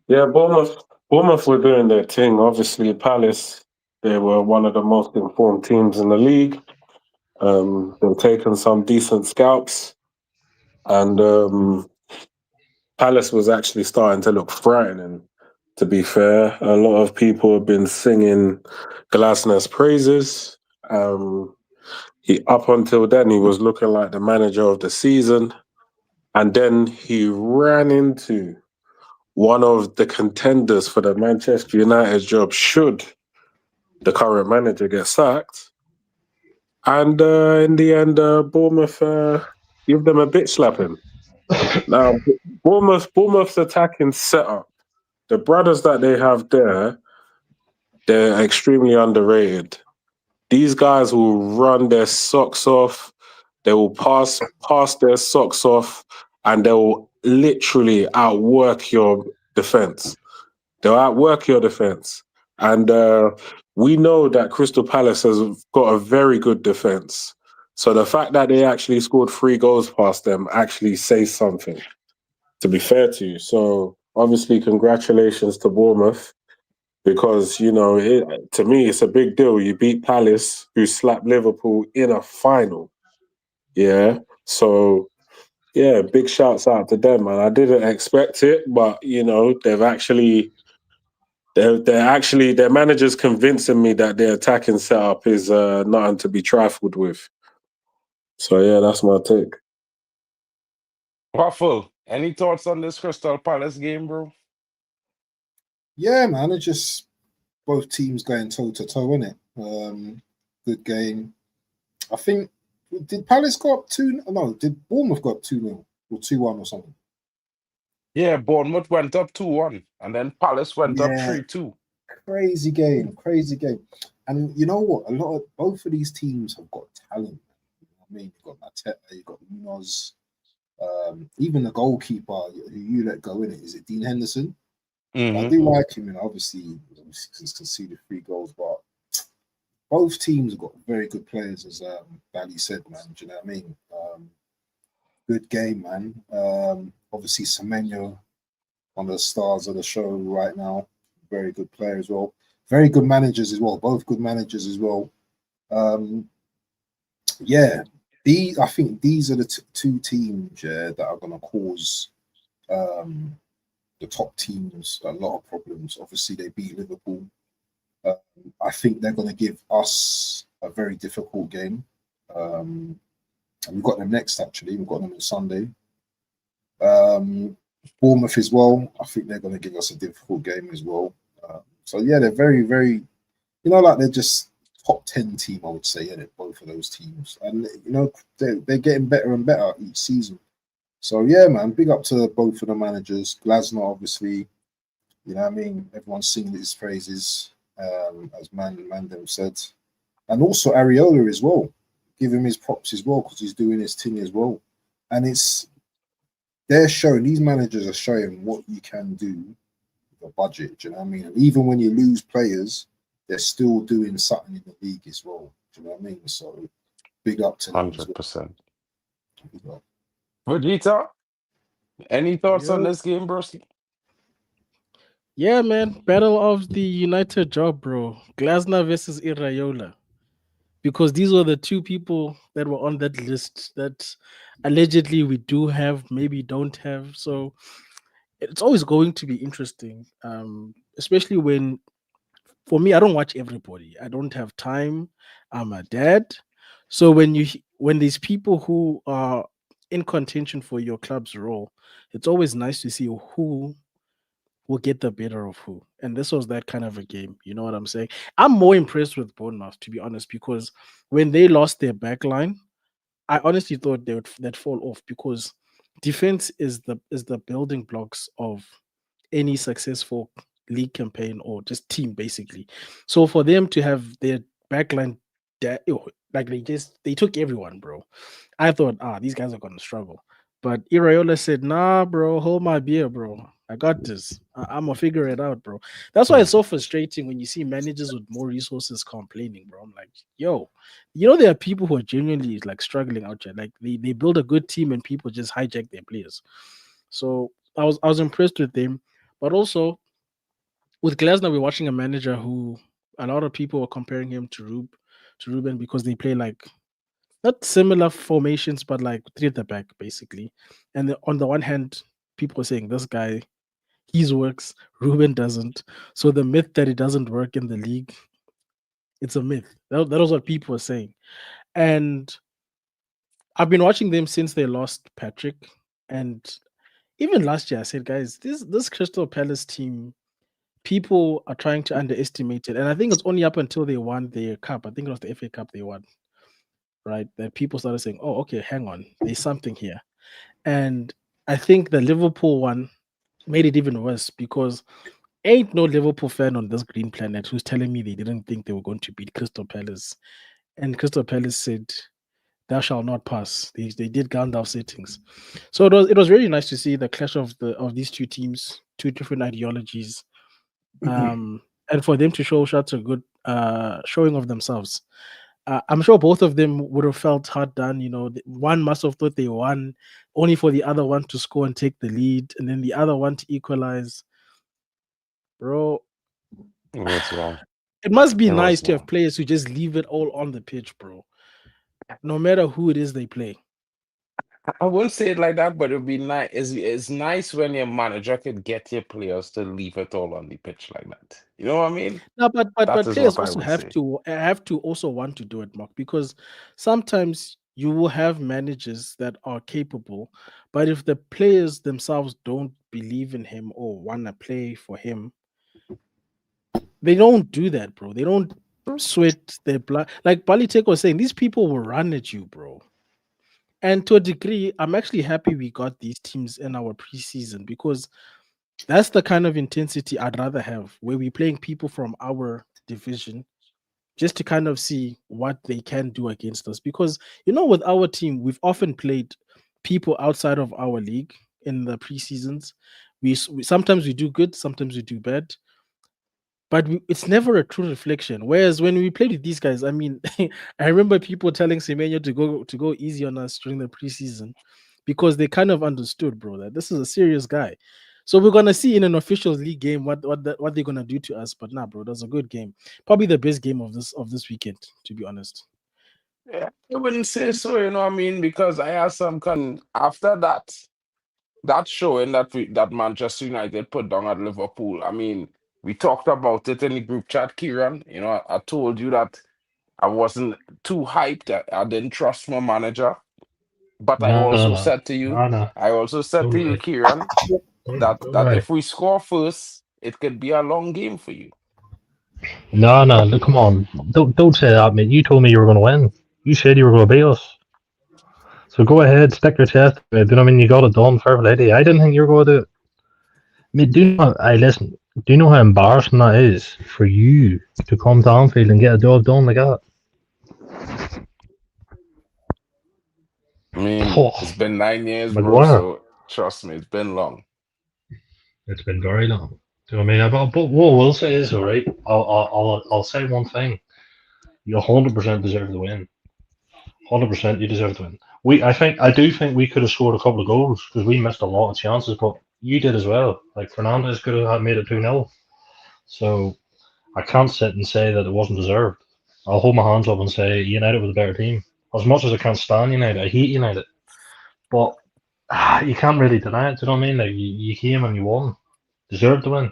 yeah. Bournemouth were doing their thing. Obviously, Palace, they were one of the most informed teams in the league. They've taken some decent scalps, and Palace was actually starting to look frightening. To be fair, a lot of people have been singing Glasner's praises. Up until then, he was looking like the manager of the season, and then he ran into one of the contenders for the Manchester United job should the current manager get sacked. And in the end, Bournemouth give them a bitch slapping. Now, Bournemouth's attacking setup, the brothers that they have there, they're extremely underrated. These guys will run their socks off. They will pass their socks off, and they will literally outwork your defense. They'll outwork your defense. And we know that Crystal Palace has got a very good defense. So the fact that they actually scored 3 goals past them actually says something, to be fair to you. So obviously, congratulations to Bournemouth because, to me, it's a big deal. You beat Palace, who slapped Liverpool in a final. Yeah. So, yeah, big shouts out to them, man. I didn't expect it, but, they've actually... their manager's convincing me that their attacking setup is nothing to be trifled with. So yeah, that's my take. Waffle, any thoughts on this Crystal Palace game, bro? Yeah, man. It's just both teams going toe to toe, innit? Good game. I think did Palace go up 2? No, did Bournemouth go up 2-0 or 2-1 or something? Yeah, Bournemouth went up 2-1, and then Palace went up Yeah. 3-2. Crazy game. And you know what? Both of these teams have got talent. You know what I mean, you've got Mateta, you've got Munoz, even the goalkeeper who you let go in it. Is it Dean Henderson? I do like him, and obviously he's conceded 3 goals, but both teams have got very good players, as Bally said, man. Do you know what I mean? Good game, man. Obviously Semenyo, one of the stars of the show right now. Very good player as well. Very good managers as well. Both good managers as well. Yeah, I think these are the 2 teams that are going to cause the top teams a lot of problems. Obviously, they beat Liverpool. I think they're going to give us a very difficult game. And we've got them next, actually. We've got them on Sunday. Bournemouth as well. I think they're going to give us a difficult game as well. So, yeah, they're very, very, they're just top 10 team, I would say, both of those teams. And, they're getting better and better each season. So, yeah, man, big up to both of the managers. Glasner, obviously, you know what I mean? Everyone's singing his phrases, as Mandem said. And also Areola as well. Give him his props as well, because he's doing his thing as well. And these managers are showing what you can do with a budget, do you know what I mean? And even when you lose players, they're still doing something in the league as well. Do you know what I mean? So big up to them. 100%. Vegeta, any thoughts on this game, broski? Yeah, man. Battle of the United job, bro. Glasner versus Iraola. Because these were the 2 people that were on that list that allegedly we do have, maybe don't have. So it's always going to be interesting. Especially when, for me, I don't watch everybody. I don't have time. I'm a dad. So when these people who are in contention for your club's role, it's always nice to see who will get the better of who. And this was that kind of a game. You know what I'm saying? I'm more impressed with Bournemouth, to be honest, because when they lost their back line, I honestly thought they'd fall off, because defense is the building blocks of any successful league campaign or just team, basically. So for them to have their backline, like they took everyone, bro. I thought, these guys are gonna struggle. But Iraola said, nah, bro, hold my beer, bro. I got this. I'm gonna figure it out, bro. That's why it's so frustrating when you see managers with more resources complaining, bro. I'm like, yo, there are people who are genuinely like struggling out there. Like they build a good team and people just hijack their players. So I was impressed with them. But also with Glasner, we're watching a manager who a lot of people are comparing him to Ruben, because they play like not similar formations, but like 3 at the back, basically. And on the one hand, people are saying this guy, his works, Ruben doesn't. So the myth that it doesn't work in the league, it's a myth. That was what people were saying. And I've been watching them since they lost Patrick. And even last year, I said, guys, this Crystal Palace team, people are trying to underestimate it. And I think it's only up until they won their cup. I think it was the FA Cup they won, right? That people started saying, oh, okay, hang on, there's something here. And I think the Liverpool one made it even worse, because ain't no Liverpool fan on this green planet who's telling me they didn't think they were going to beat Crystal Palace. And Crystal Palace said, thou shall not pass. They did Gandalf settings. So it was really nice to see the clash of these 2 teams, 2 different ideologies. And for them to show such a good showing of themselves. I'm sure both of them would have felt hard done. One must have thought they won, only for the other one to score and take the lead, and then the other one to equalize. Bro, What's wrong? it must be It nice was to have wrong. players who just leave it all on the pitch, bro. No matter who it is they play. I wouldn't say it like that, but it'd be nice. It's nice when your manager could get your players to leave it all on the pitch like that. You know what I mean? No, but That is players what I also would have say. to also want to do it, Mark, because sometimes you will have managers that are capable, but if the players themselves don't believe in him or want to play for him, they don't do that, bro. They don't sweat their blood. Like Balitek was saying, these people will run at you, bro. And to a degree, I'm actually happy we got these teams in our preseason because that's the kind of intensity I'd rather have, where we're playing people from our division just to kind of see what they can do against us. Because, with our team, we've often played people outside of our league in the preseasons. We sometimes we do good, sometimes we do bad, but it's never a true reflection. Whereas when we played with these guys, I mean, I remember people telling Semenyo to go easy on us during the preseason because they kind of understood, bro, that this is a serious guy. So we're gonna see in an official league game what they're gonna do to us. But nah, bro, that's a good game. Probably the best game of this weekend, to be honest. Yeah, I wouldn't say so, I mean, because I have some after that showing that Manchester United put down at Liverpool. I mean, we talked about it in the group chat, Kieran. I told you that I wasn't too hyped. I didn't trust my manager. But I No, no, also no, said to you, no, no. Don't worry. Kieran, that Don't that worry. if we score first, it could be a long game for you. No, no, look, come on. Don't say that, mate. You told me you were going to win. You said you were going to beat us. So go ahead, stick your chest. You know what I mean? You got it done, fair play to you. I didn't think you were going to do it. Mate, listen. Do you know how embarrassing that is for you to come to Anfield and get a job done like that? I mean, Oh, it's been 9 years, bro. Maguire. So trust me, it's been long. It's been very long. Do you know what I mean? But what I will say is, all right, I'll say one thing. You 100% deserve to win. 100% you deserve to win. I do think we could have scored a couple of goals because we missed a lot of chances, but you did as well. Like Fernandez could have made it 2-0. So I can't sit and say that it wasn't deserved. I'll hold my hands up and say United was a better team. As much as I can't stand United, I hate United. But you can't really deny it. Do you know what I mean? Like you came and you won, deserved to win.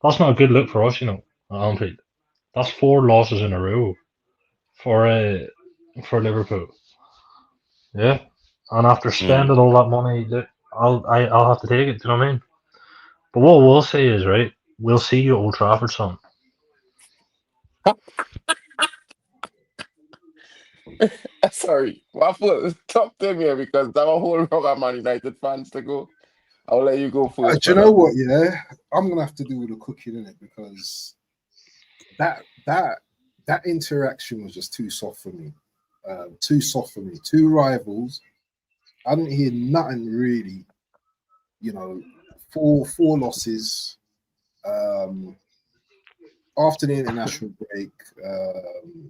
That's not a good look for us, at Anfield. That's 4 losses in a row for Liverpool. Yeah, and after Mm. spending all that money, look, I'll have to take it. Do you know what I mean? But what we'll say is right. We'll see you at Old Trafford, son. Sorry, Waffle, talk to me here because I'm a whole lot of Man United fans to go. I'll let you go first, Do you know brother. what? Yeah, I'm gonna have to do with the cooking in it because that interaction was just too soft for me. Too soft for me. Two rivals. I didn't hear nothing really. Four losses. After the international break,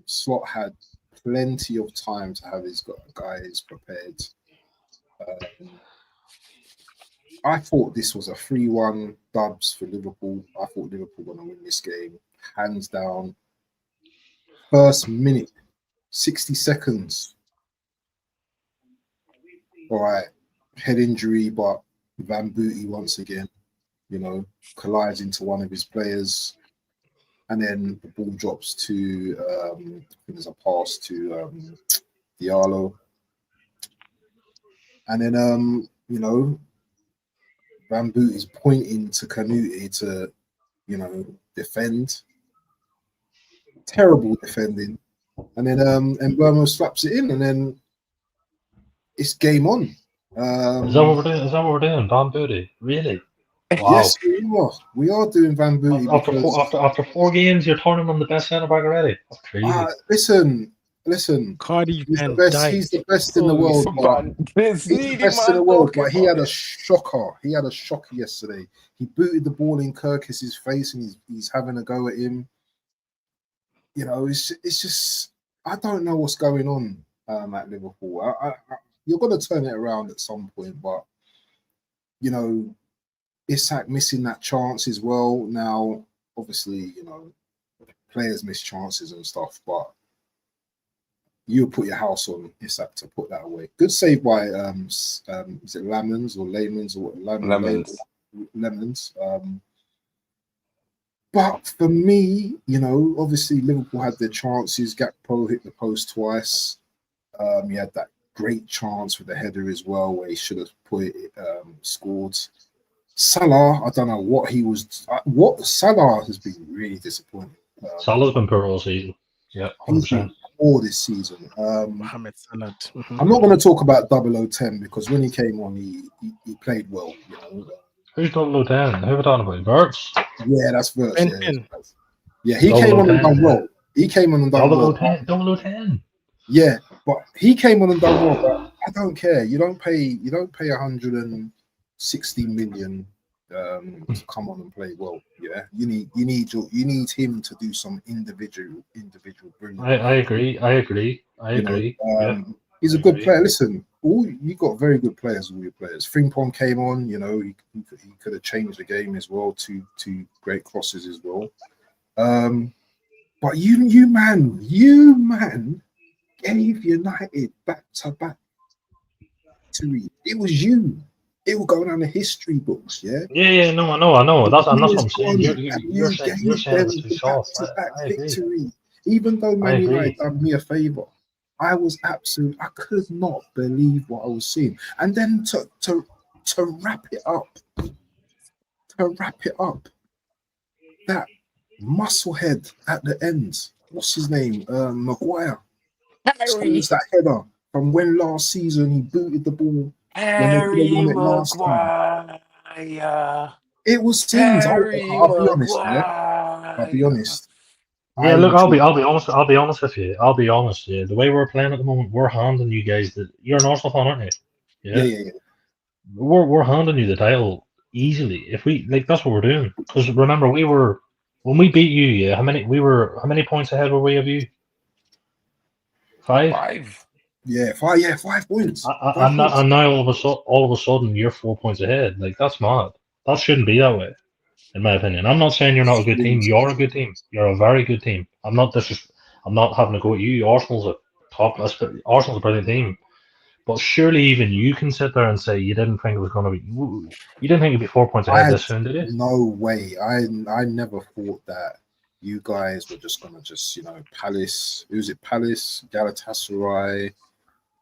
Slot had plenty of time to have his guys prepared. I thought this was a 3-1 dubs for Liverpool. I thought Liverpool were going to win this game, hands down. First minute, 60 seconds. All right, head injury, but Van Booty once again, collides into one of his players. And then the ball drops to, I think there's a pass to Diallo. And then, Van Boot is pointing to Canute to, defend. Terrible defending. And then Mbeumo slaps it in, and then it's game on. Is that what we're doing? Is that what we're doing? Van Booty? Really? Wow. Yes, we are doing Van Booty After 4 games, you're turning on the best centre back already. That's crazy. Listen. Cardi He's the Van best. Dijk. He's the best in the world. He's the best in the world, but he had a shocker. He had a shocker yesterday. He booted the ball in Kirkis's face, and he's having a go at him. It's just I don't know what's going on at Liverpool. You're going to turn it around at some point, but Isak missing that chance as well. Now, obviously, players miss chances and stuff, but you put your house on Isak to put that away. Good save by is it Lemons or Layman's or Lemons. Lemons. But for me, obviously Liverpool had their chances. Gakpo hit the post twice. He had that great chance with the header as well, where he should have put it, scored. Salah, I don't know what he was. What Salah has been really disappointing Salah's been poor all season. Yeah, He's 100%. been poor this season. Mohamed Salah. I'm not going to talk about 0010 because when he came on, he played well. You know. Who's 010? Who are we talking about? Verts? Yeah, that's Verts. Ben Yeah, 10. yeah, he came on and 010, done well. He came on and done well. 010, 010. Yeah, but he came on and done well. But I don't care. You don't pay 160 million to come on and play well. Yeah, you need him to do some individual brilliant. I agree. He's a good player. Listen, you got very good players. All your players. Frimpong came on. You know, he could have changed the game as well. Two great crosses as well. But you man gave United back-to-back victory. It was you. It will go down the history books, yeah. No, I know. That's what I'm saying. You You're saying it's too soft. back-to-back I agree. victory. Even though Man United done me a favor, I could not believe what I was seeing. And then to wrap it up, that musclehead at the end. What's his name? Maguire. Scores that header from when last season he booted the ball. Harry Maguire. It was things. I'll be honest, yeah. I'll be honest. Yeah, look, I'll be honest. I'll be honest with you. Yeah, the way we're playing at the moment, we're handing you guys you're an Arsenal fan, aren't you? Yeah. We're handing you the title easily. If we that's what we're doing. Because remember, when we beat you, yeah. How many points ahead were we of you? 5. 5. Yeah, 5 points. And now all of a sudden you're 4 points ahead. Like that's mad. That shouldn't be that way, in my opinion. I'm not saying you're not a good team. You're a good team. You're a very good team. I'm not having to go at you. Arsenal's a brilliant team. But surely even you can sit there and say you didn't think it was going to be. You didn't think it'd be 4 points ahead this soon, did you? No way. I never thought that you guys were just going to Palace. Who was it? Palace, Galatasaray.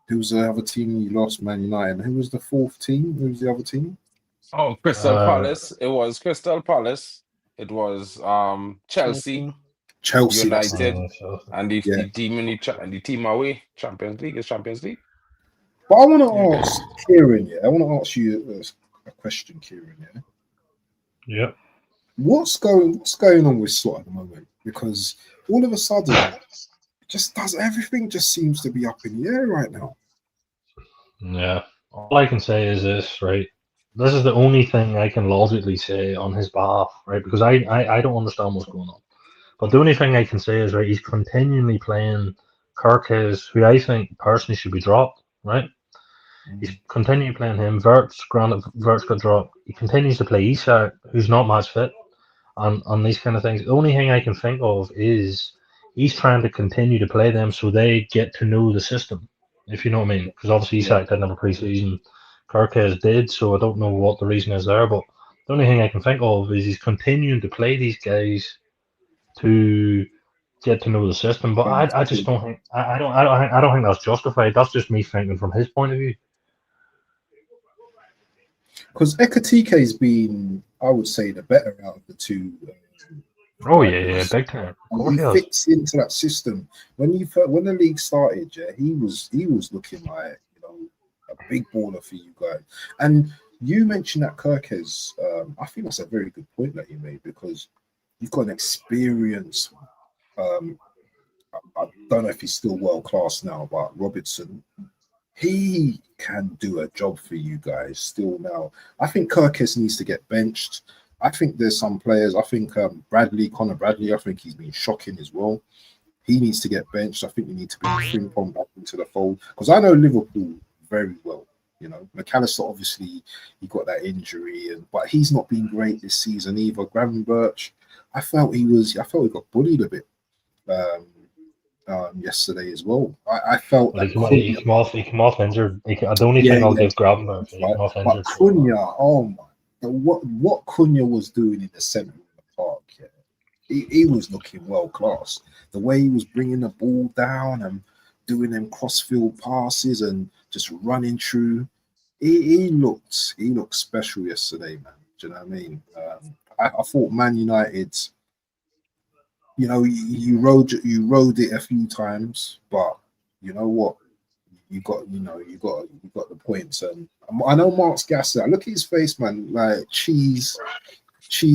Who was the other team you lost? Man United. Who was the fourth team? Who was the other team? Oh, Crystal Palace. It was Crystal Palace. It was Chelsea, United, and the team away. Champions League. But I want to ask Kieran. Yeah, I want to ask you a question, Kieran. Yeah. Yeah. What's going on with Slot at the moment? Because all of a sudden, everything just seems to be up in the air right now. Yeah. All I can say is this, right? This is the only thing I can logically say on his behalf, right? Because I don't understand what's going on. But the only thing I can say is, right, he's continually playing Kirkes, who I think personally should be dropped, right? He's continuing playing him. Verts got dropped. He continues to play Isak, who's not match fit, on these kind of things. The only thing I can think of is he's trying to continue to play them so they get to know the system, if you know what I mean. Because obviously Isak didn't have a preseason. Kirkes did, so I don't know what the reason is there. But the only thing I can think of is he's continuing to play these guys to get to know the system. But I just don't think I don't think that's justified. That's just me thinking from his point of view. Because Ekatike's been, I would say, the better out of the two. Big time. He fits into that system. When the league started, he was looking like a big baller for you guys. And you mentioned that Kirkes. I think that's a very good point that you made because you've got an experience. I don't know if he's still world class now, but Robertson. He can do a job for you guys still now. I think Kirkes needs to get benched. I think there's some players. I think Conor Bradley, I think he's been shocking as well. He needs to get benched. I think we need to bring Frimpong back into the fold because I know Liverpool very well. McAllister, obviously, he got that injury, but he's not been great this season either. Gravenberch, I felt he got bullied a bit. Yesterday as well. I felt he came off injured. The only thing I'll give Gravenberch, he came off injured. But Cunha, what Cunha was doing in the centre of the park, he was looking world class. The way he was bringing the ball down and doing them crossfield passes and just running through, he looked special yesterday, man. Do you know what I mean? I thought Man United. you know, you rode it a few times, but you know what? You got the points. And I know Mark's gassed out. Look at his face, man. Like cheese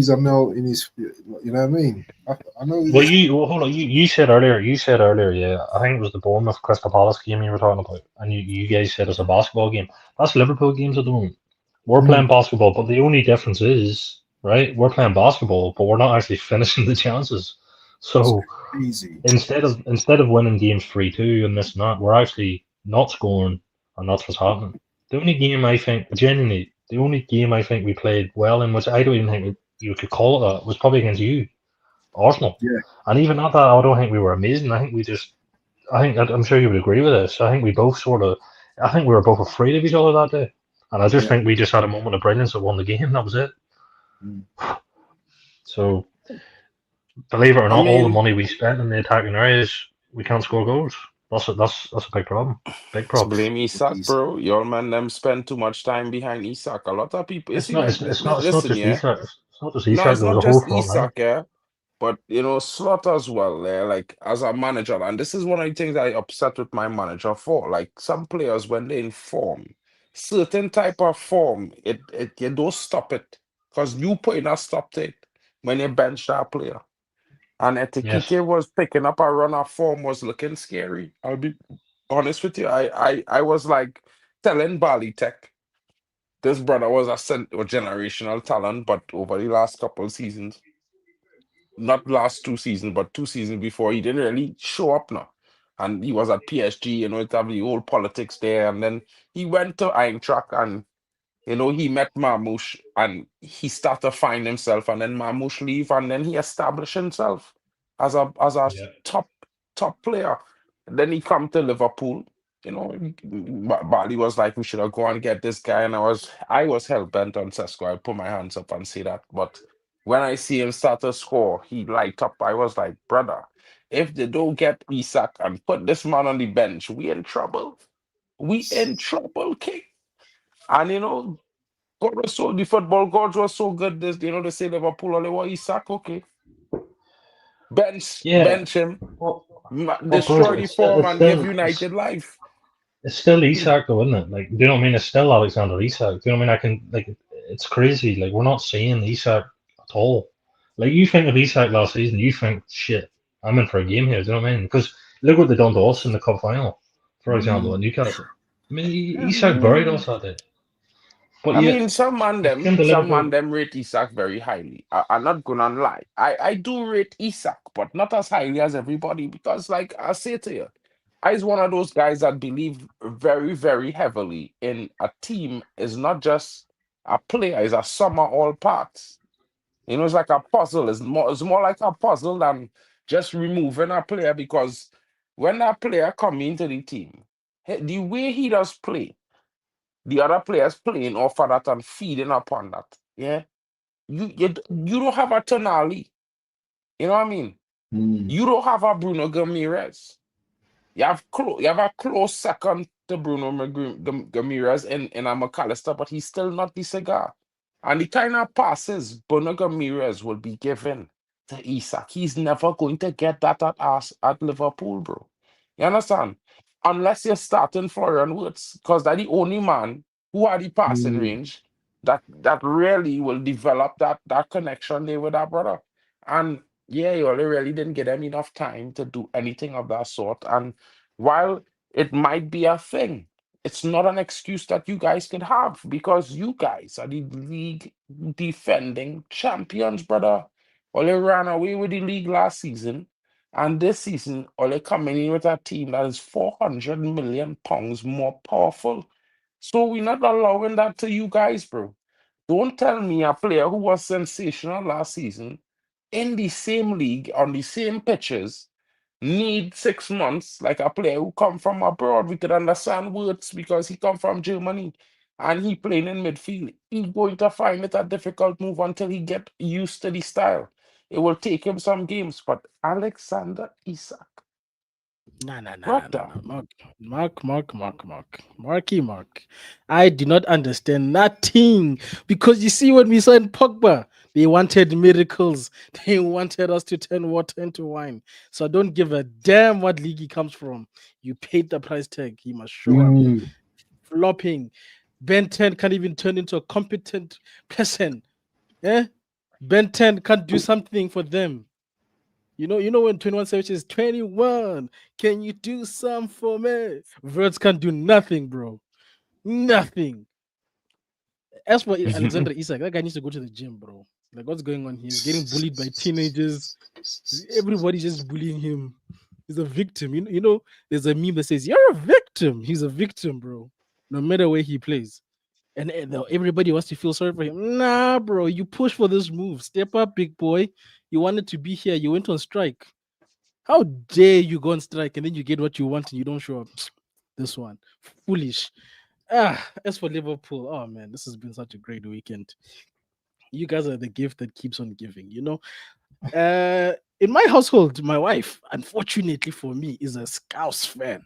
are melting his. You know what I mean? I know. Well, hold on. You said earlier. Yeah. I think it was the Bournemouth Crystal Palace game you were talking about, and you guys said it's a basketball game. That's Liverpool games at the moment. We're playing basketball, but the only difference is, right? We're playing basketball, but we're not actually finishing the chances. So Easy. instead of winning games 3-2 and this and that, we're actually not scoring, and that's what's happening. The only game I think, genuinely, the only game I think we played well in, which I don't even think you could call it that, was probably against you, Arsenal. Yeah. And even at that, I don't think we were amazing. I think we just, I'm sure you would agree with this. I think we both I think we were both afraid of each other that day. And I just think we just had a moment of brilliance that won the game. That was it. So, believe it or I not, all the mean, money we spent in the attacking areas, we can't score goals. That's a big problem. Big it's problem. blame Isak, bro. Your man them spend too much time behind Isak. A lot of people, you It's see, not. like, It's not listen, just yeah. Isak. It's not just No, Isak. it's There was not a whole just front line. Isak, yeah. But Slot as well, yeah, like as a manager, and this is one of the things I upset with my manager for. Like some players, when they in form, certain type of form, it you don't stop it because you put in a stop to it when you bench that player. And Yes. Etikike was picking up a run of form, was looking scary. I'll be honest with you. I was like telling Bali Tech, this brother was a generational talent, but over the last couple of seasons, not last 2 seasons, but 2 seasons before, he didn't really show up now. And he was at PSG, it have the old politics there. And then he went to Eintracht and, he met Marmoush and he started to find himself. And then Marmoush leave and then he established himself as a Yeah. top player. Then he come to Liverpool. Bali was like, we should have gone and get this guy. And I was hell bent on Sesko. I put my hands up and say that. But when I see him start to score, he light up. I was like, brother, if they don't get Isak and put this man on the bench, we in trouble. We in trouble, King. And God was so the football gods was so good. This they say Liverpool only want Isak, okay. Yeah. Bench him, Well, bro, destroy the form and give it's United life. it's still Isak though, isn't it? Like, do you know what I mean? It's still Alexander Isak. Do you know what I mean? I can like, it's crazy. Like, we're not seeing Isak at all. Like, you think of Isak last season, you think, shit, I'm in for a game here. Do you know what I mean? Because look what they done to us in the cup final, for example, at Newcastle. I mean, I Isak buried mean, us that day. But I yeah, mean, some man we them, came to some man Liverpool. them rate Isak very highly. I'm not gonna lie. I do rate Isak, but not as highly as everybody because, like I say to you, I is one of those guys that believe very, very heavily in a team is not just a player, it's a sum of all parts. It's like a puzzle. It's more like a puzzle than just removing a player because when that player come into the team, the way he does play, the other players playing off of that and feeding upon that. Yeah. You don't have a Tonali. You know what I mean? You don't have a Bruno Ramirez. You have a close second to Bruno Ramirez in a McAllister, but he's still not the cigar. And the kind of passes Bruno Ramirez will be given to Isak, he's never going to get that at us at Liverpool, bro. You understand? Unless you're starting Florian Wirtz, because that's the only man who had the passing range that really will develop that connection there with that brother. And yeah, you only really didn't get him enough time to do anything of that sort. And while it might be a thing, it's not an excuse that you guys can have because you guys are the league defending champions, brother. Ole ran away with the league last season, and this season, Ole coming in with a team that is 400 million pounds more powerful. So we're not allowing that to you guys, bro. Don't tell me a player who was sensational last season in the same league on the same pitches need 6 months like a player who come from abroad. We could understand words because he come from Germany and he playing in midfield. He going to find it a difficult move until he get used to the style. It will take him some games, but Alexander Isak, No. brother, Marky. I do not understand nothing because you see when we signed Pogba, They wanted miracles. They wanted us to turn water into wine. So I don't give a damn what league he comes from. You paid the price tag. He must show up. Flopping. Ben 10 can't even turn into a competent person. Yeah? Ben 10 can't do something for them. You know when 21 Savage is 21. Can you do some for me? Verts can't do nothing, bro. Nothing. As for Alexander Isak, that guy needs to go to the gym, bro. Like, what's going on here? He's getting bullied by teenagers. Everybody's just bullying him. He's a victim. You know, there's a meme that says, "You're a victim." He's a victim, bro. No matter where he plays. And everybody wants to feel sorry for him. Nah, bro. You push for this move. Step up, big boy. You wanted to be here. You went on strike. How dare you go on strike and then you get what you want and you don't show up? This one. Foolish. As for Liverpool, oh man, this has been such a great weekend. You guys are the gift that keeps on giving, you know. In my household, my wife, unfortunately for me, is a Scouse fan.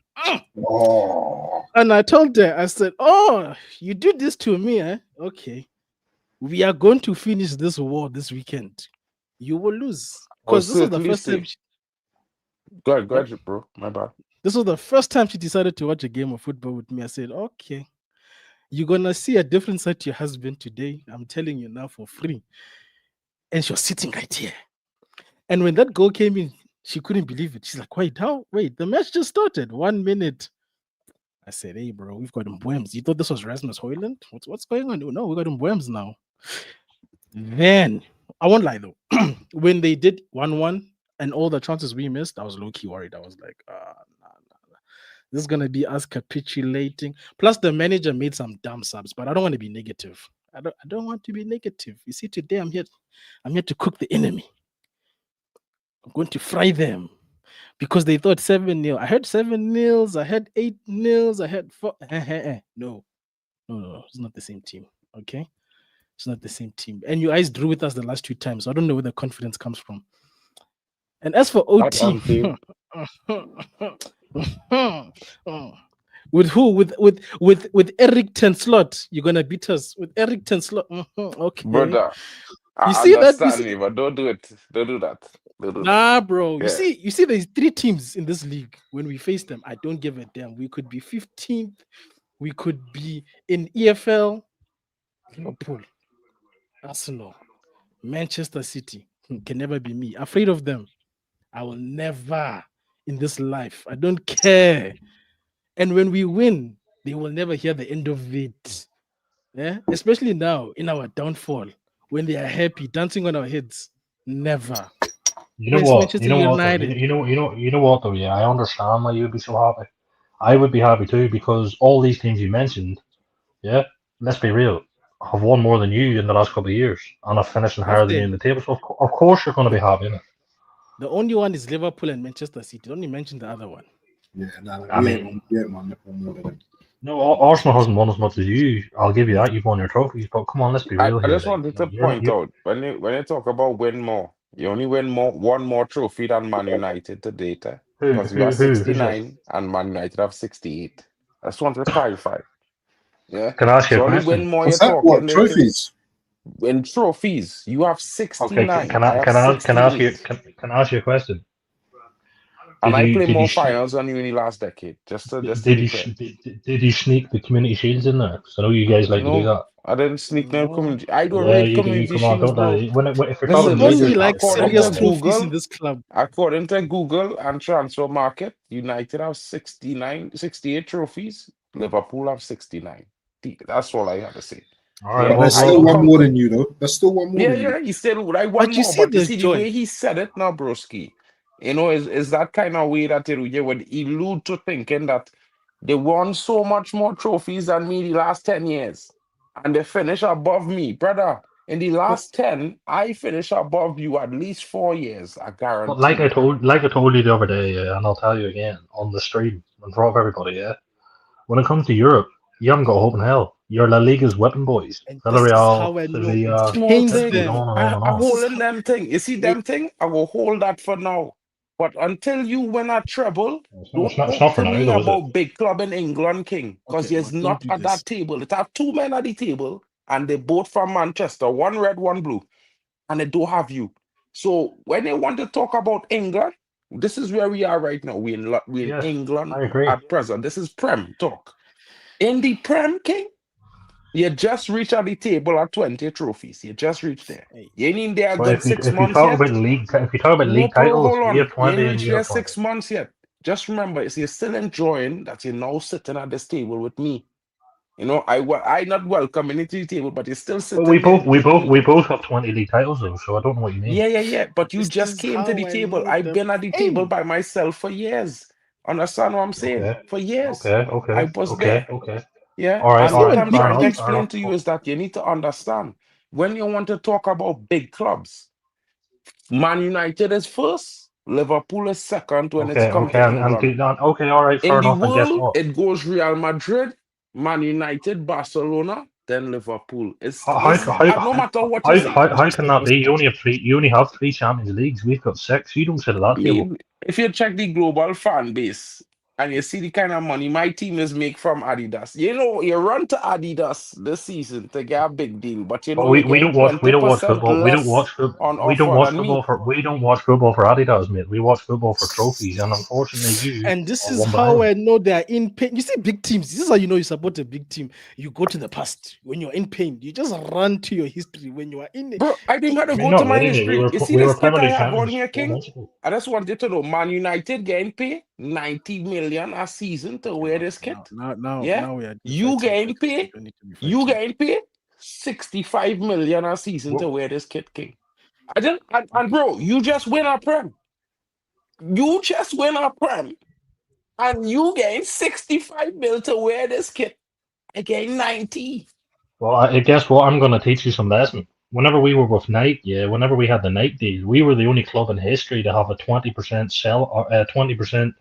And I told her, I said, "Oh, you do this to me, eh? Okay. We are going to finish this war this weekend. You will lose." Because this is the first time. Go ahead, bro. My bad. This was the first time she decided to watch a game of football with me. I said, "Okay, you're gonna see a different side to your husband today. I'm telling you now for free." And she was sitting right here. And when that goal came in, she couldn't believe it. She's like, "Wait, how? Wait, the match just started. 1 minute." I said, "Hey, bro, we've got Mbwems. You thought this was Rasmus Højlund? What's going on? No, we got Mbwems now." Then, I won't lie though, when they did 1-1 and all the chances we missed, I was low-key worried. I was like, nah. This is going to be us capitulating. Plus, the manager made some dumb subs, but I don't want to be negative. I don't want to be negative. You see, today I'm here to cook the enemy. I'm going to fry them because they thought 7-0. I heard 7-0. I had 8-0. I had 4. No. It's not the same team. Okay? It's not the same team. And you guys drew with us the last 2 times. So I don't know where the confidence comes from. And as for OT, with who? With Eric Ten Slot, you're gonna beat us with Eric Ten Slot. Okay, brother. You see that? But don't do it. Don't do that. Nah, bro. Yeah. You see, there's 3 teams in this league. When we face them, I don't give a damn. We could be 15th. We could be in EFL. Liverpool, Arsenal, Manchester City can never be me. Afraid of them. I will never in this life. I don't care. And when we win, they will never hear the end of it. Yeah, especially now in our downfall, when they are happy dancing on our heads. Never. You know what? You know what though? Yeah, I understand why you'd be so happy. I would be happy too because all these teams you mentioned, yeah, let's be real, have won more than you in the last couple of years and are finishing higher than you in the table. So of course you're going to be happy, innit? The only one is Liverpool and Manchester City. Don't you mention the other one? Yeah, I mean, no, Arsenal hasn't won as much as you. I'll give you that. You've won your trophies, but come on, let's be real. I just wanted to point out when you talk about win more, you only win one more trophy than Man United to date. Because you have 69 and Man United have 68. I just wanted to clarify. Yeah. Can I ask you a question? Win more. What's that? What trophies? In trophies, you have 69. Okay, can I ask you a question? And I played more finals than you in the last decade. Did you sneak the community shields in there? So I know you guys like to do that. I didn't sneak no community. I don't rate community shields, bro. If you're talking only like serious trophies in this club. According to Google and Transfer Market, United have 68 trophies. Liverpool have 69. That's all I have to say. All right, that's still one more than you, though. That's still one more. Yeah, he said right one more. But you see the way he said it now, broski. You know, is that kind of way that you would allude to thinking that they won so much more trophies than me the last 10 years. And they finish above me. Brother, in the last 10, I finish above you at least 4 years, I guarantee. But like I told you the other day, and I'll tell you again on the stream in front of everybody, yeah. When it comes to Europe, you haven't got hope in hell. You're La Liga's weapon boys. Villarreal, Sevilla. I'm holding them thing. You see them thing? I will hold that for now. But until you win a treble, don't talk to me about big club in England, King. Because he's not at that table. It have 2 men at the table, and they both from Manchester. 1 red, 1 blue. and they don't have you. So when they want to talk about England, this is where we are right now. We're in Yes, England I agree. at present. This is Prem talk. In the Prem, King, you just reached at the table at 20 trophies. You just reached there. Hey. You ain't in there a So good 6 if you months talk yet. about if you talk about No, league bro, titles, hold we have on. You 20 ain't and reached you there have 20. 6 months yet. Just remember, you're still enjoying that you're now sitting at this table with me. You know, I not welcoming it to the table, but you're still But sitting there with me. we both have 20 league titles though, so I don't know what you mean. Yeah. But you This just is came to the how I table. know I've them. been at the table Hey, by myself for years. Understand what I'm saying? Okay, For years. okay, I was there. okay. Yeah. All right, And see what when I'm fair trying to enough, England, fair explain enough. to you is that you need to understand when you want to talk about big clubs, Man United is first, Liverpool is second when it's come to England. Okay, all right, In fair the enough. And guess world, what? it goes Real Madrid, Man United, Barcelona, then Liverpool. It's How this how no matter what you how say. how can that be? You only have three. You only have three Champions Leagues. We've got six. You don't sit at that I table. mean, if you check the global fan base and you see the kind of money my team is make from Adidas, you know, you run to Adidas this season to get a big deal, but you But know, you're we getting we don't watch 20% football. We don't less watch football. on offer than me. We don't watch football for Adidas, mate. We watch football for trophies, and unfortunately, you and this are is one how behind. I know they are in pain. You see, big teams. This is how you know you support a big team. You go to the past when you're in pain. You just run to your history when you are in Bro, I didn't have to I mean, go to not my really, mate. history. You see We this were kit Premier I League have on champions here, 4 King? months ago. I just want you to know, Man United getting paid 90 million a season to wear this kit. Yeah? Now we are You fighting getting facts. paid? You need to be You fighting. getting paid 65 million a season to Well, wear this kit, King. And bro, you just win a prem. You just win a prem. And you getting 65 mil to wear this kit. I getting 90. I guess what I'm going to teach you some lesson. Whenever we were with Nike, whenever we had the Nike deal, we were the only club in history to have a 20% sell or 20%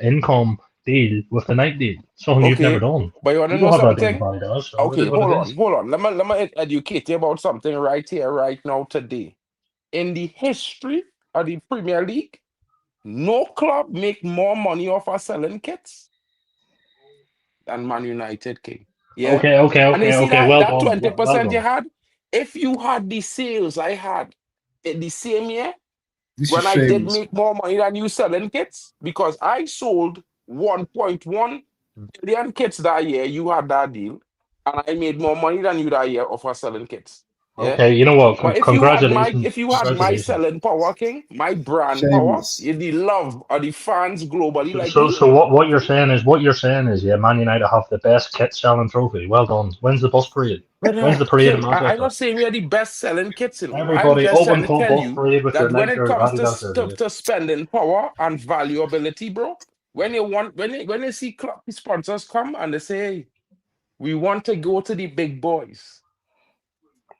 income deal with the Nike deal. Something you've never Okay. done. But you wanna We know don't have that deal with something? Adidas, so it Okay, is what it is. hold on. Let me educate you about something right here, right now, today. In the history of the Premier League, no club make more money off of selling kits than Man United, King. Yeah? And you see Okay. that Well that done, well 20% you done. had, if you had the sales I had in the same year, This is when I did shameless. make more money than you selling kits, because I sold 1.1 billion kits that year, you had that deal, and I made more money than you that year off of selling kits. Yeah. Okay, you know what? But Congratulations, if you had my congratulations. selling power, King, my brand power, Shameless. the love of the fans globally So, like so, me. so what you're saying is, yeah, Man United have the best kit selling trophy. Well done. When's the bus parade? When's Brother, the parade in King, I'm Manchester? not saying we are the best selling kits, you know. I'm Everybody, just trying open to club tell bus you parade with your that when Nike it or comes Adidas jersey. to spending power and valuability, bro, when you see club sponsors come and they say, hey, we want to go to the big boys.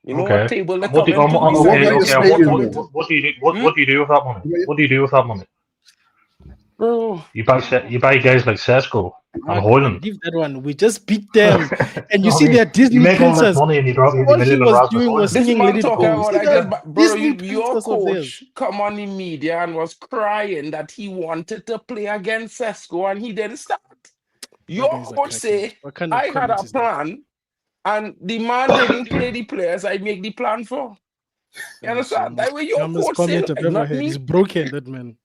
You know what Okay. table they And what do come into? And what okay, about your The okay, side they stadium come then? into? what do you do? Hmm? What do you do with that money? What What do you do with that money? Bro, You buy guys like Sesko and Mark, Haaland. leave that one. We just beat them. And you No, I see mean, their you Disney make all this princess. money and you drop 80 All he million on was Rasmus doing was Haaland. this singing man Let It talking Go. You about see I just the bro, Disney your princess of theirs. coach come on the media and was crying that he wanted to play against Sesko and he didn't start. That Your guy's a coach crackhead. say What kind of I had comment a is that? plan and the man didn't play the players I make the plan for. You That is understand? That way your dumbest coach say comment I've like ever not heard. He's me. broken, that man.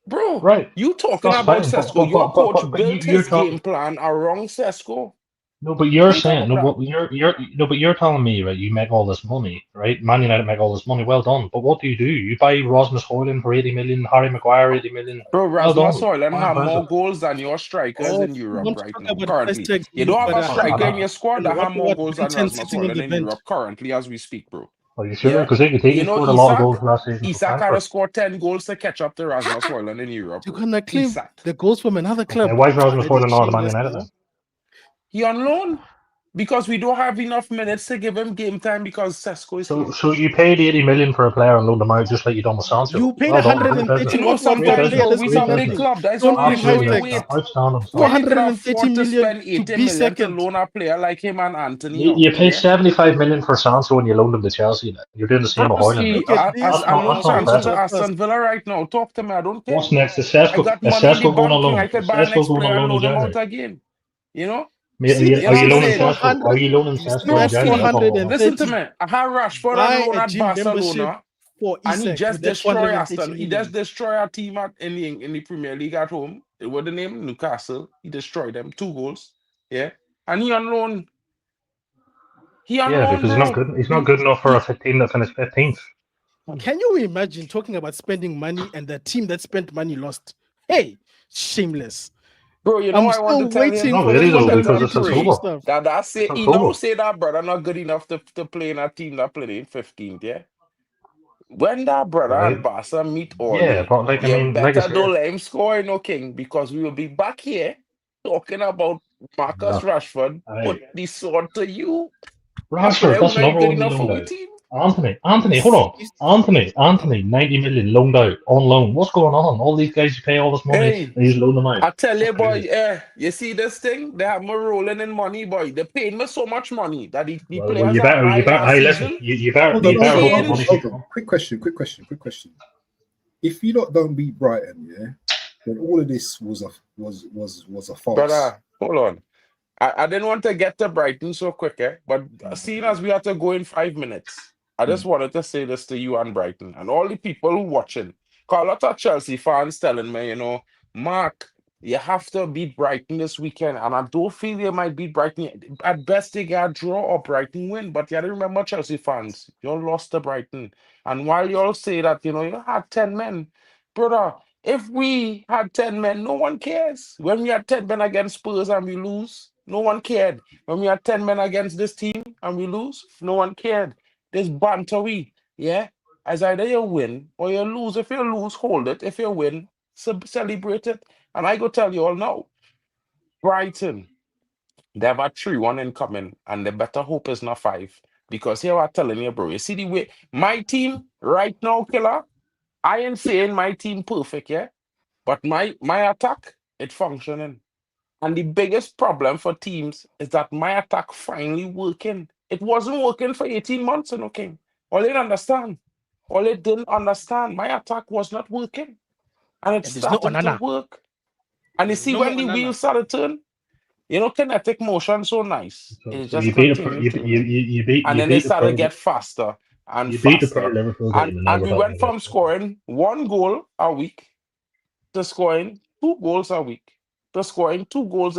Bro, Right. you talking That's about fine. Sesko. Your coach But built you're his talking. game plan around Sesko. No, but you're Think saying about no. that. What you're no, but you're telling me, right? You make all this money, right? Man United make all this money. Well done. But what do? You buy Rasmus Haaland for 80 million, Harry Maguire 80 million. Bro, Well Rasmus done. Haaland Quite have impressive. more goals than your strikers Oh, in you Europe want to right talk now, about price currently. tags? You don't have a I, striker in I, your squad Hey, that what have more about goals than Britain Rasmus sitting on Haaland the in bench? Europe currently as we speak, bro. are you sure? Yeah? Because he You know, scored a lot of goals last season for Isak had to Frankfurt. score 10 goals to catch up to Rasmus Haaland in Europe, You're bro. gonna claim Isak. the goals from another Okay, club. why is Rasmus That is Haaland not at Man shameless United now. then? He on loan because we don't have enough minutes to give him game time because Sesko is here. So you paid 80 million for a player and loaned him out just like you done with Sancho. You paid Well done, great 130 business, You know, million for great a sometimes, player business, bro, that's we great doing some big business. nothing. club. That's Don't why bring we show hype you Absolutely tags. weight. outstanding When stuff. you could 430 afford to million spend to 80 be million to second. loan a player like him and Anthony You, out, you paid yeah? 75 million for Sancho and you loaned him to Chelsea. You're doing the same with Haaland. Broski, Look at this I loan That's not Sancho impressive. to manager first. Aston Villa right now. Talk to me, I don't care. What's next? I got Is money in the Sesko going on banking. I loan? could Is buy an Sesko next going on player and loan to loan him Germany? out again. You know? Mate, See, are you I'm loaning saying? Sesko? Are you loaning do you see Sesko No, in that January? That's all I want. 430? listen to me. I had Rashford on Buy loan a at gym membership Barcelona, for and he Isak just with that destroyed 430 Aston. He million. just destroyed our team in the Premier League at home. What the name? Newcastle. He destroyed them, 2 goals. Yeah, and he on loan. He on Yeah, loan, because bro. he's not good enough for He, a team that finished 15th. Can you imagine talking about spending money and the team that spent money lost? Hey, shameless. bro, you know I'm what I want to still tell him? waiting Not for really Just though, want to people because tell it's to show Pray October. stuff. that It's he don't October. say that brother not good enough to play in a team that played in 15th, yeah? When that brother and Right? Barca meet all Yeah, year, but like I you mean, like I better said, don't let him score, no king, because we will be back here talking about Marcus no, Rashford. Put I the sword to you. A Rashford, player who that's not another good one we enough loaned for we out. team. Anthony, hold on. Anthony, 90 million loaned out on loan. What's going on? All these guys you pay all this money Hey, and you just loan them out. I tell you, That's boy, crazy. you see this thing? They have me rolling in money, boy. They paid me so much money that the Well, players you are better, high last hey, listen, season. Hold on, The you better hope that pain, money keeps hold on. coming. Quick question. If you lot don't beat Brighton, yeah, then all of this was a farce. brother, hold on. I didn't want to get to Brighton so quick, but seeing as we had to go in 5 minutes, I just wanted to say this to you and Brighton and all the people who watching. Because a lot of Chelsea fans telling me, Mark, you have to beat Brighton this weekend. And I don't feel you might beat Brighton. At best, they get a draw or Brighton win. But you have to remember, Chelsea fans, you all lost to Brighton. And while you all say that, you had 10 men, brother, if we had 10 men, no one cares. When we had 10 men against Spurs and we lose, no one cared. When we had 10 men against this team and we lose, no one cared. There's banter, yeah? As either you win or you lose. If you lose, hold it. If you win, celebrate it. And I go tell you all now, Brighton, they have a 3-1 incoming, and the better hope is not 5. Because here I'm telling you, bro, you see the way my team right now, killer, I ain't saying my team perfect, yeah? But my attack, it's functioning. And the biggest problem for teams is that my attack finally working. It wasn't working for 18 months, King. All they didn't understand. All they didn't understand, my attack was not working. And it's And there's no starting to Onana. work. And you There's see, no when more the Onana. wheels started turn, kinetic motion so nice. It So just you beat continued turning. And then they the started to pro get faster and you beat the pro faster. Liverpool And team, and now and we're we talking went about from scoring 1 goal a week to scoring 2 goals a week, to scoring 2 goals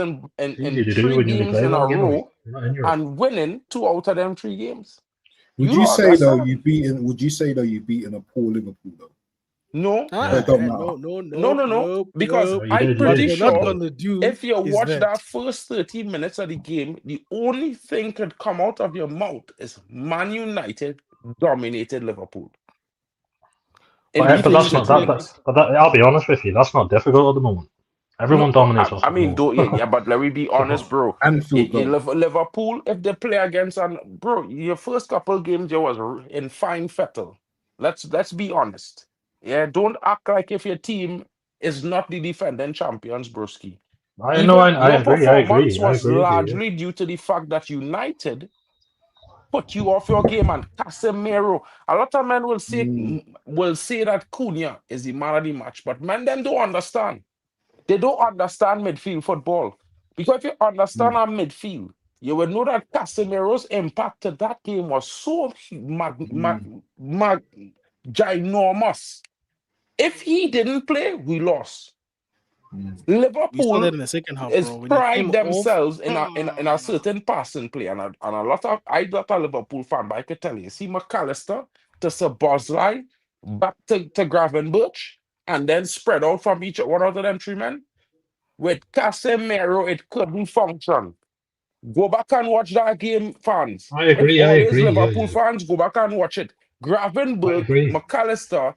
it's in easy to do three when you only games play in a one game a week. row You're not injured. and winning 2 out of them 3 games. Would You you don't say though understand? Would you say though you've beaten a poor Liverpool though? No, Or it don't No, matter. no. Because No, you I'm did, you What pretty did, you're you not sure did. gonna do if you is watch that. that first 30 minutes of the game, the only thing could come out of your mouth is Man United dominated Liverpool in the But first that's not 30 that. minutes. I'll be honest with you. That's not difficult at the moment. No, Everyone dominates us I at the mean, moment. but let me be honest, So bro. Anfield though. Liverpool, if they play against, bro, your first couple games you was in fine fettle. Let's be honest. Yeah, don't act like if your team is not the defending champions, broski. I know, Even I your agree, I performance agree, I was agree with you. largely due to the fact that United put you off your game and Casemiro. A lot of men Mm, will say that Cunha is the man of the match, but men them don't understand. They don't understand midfield football. Because if you understand mm, our midfield, you will know that Casemiro's impact to that game was so mm, ginormous. If he didn't play, we lost. mm. We saw Liverpool that in the second half, is bro. When he pride came off, themselves in a certain passing play. And a lot of, I'm not a Liverpool fan, but I can tell you, see McAllister to Sir Bosley, back to Gravenberch, and then spread out from each one of them 3 men. With Casemiro, it couldn't function. Go back and watch that game, fans. If I all these agree, yeah, Liverpool yeah. fans, go back and watch it. I Gravenberch, agree. McAllister,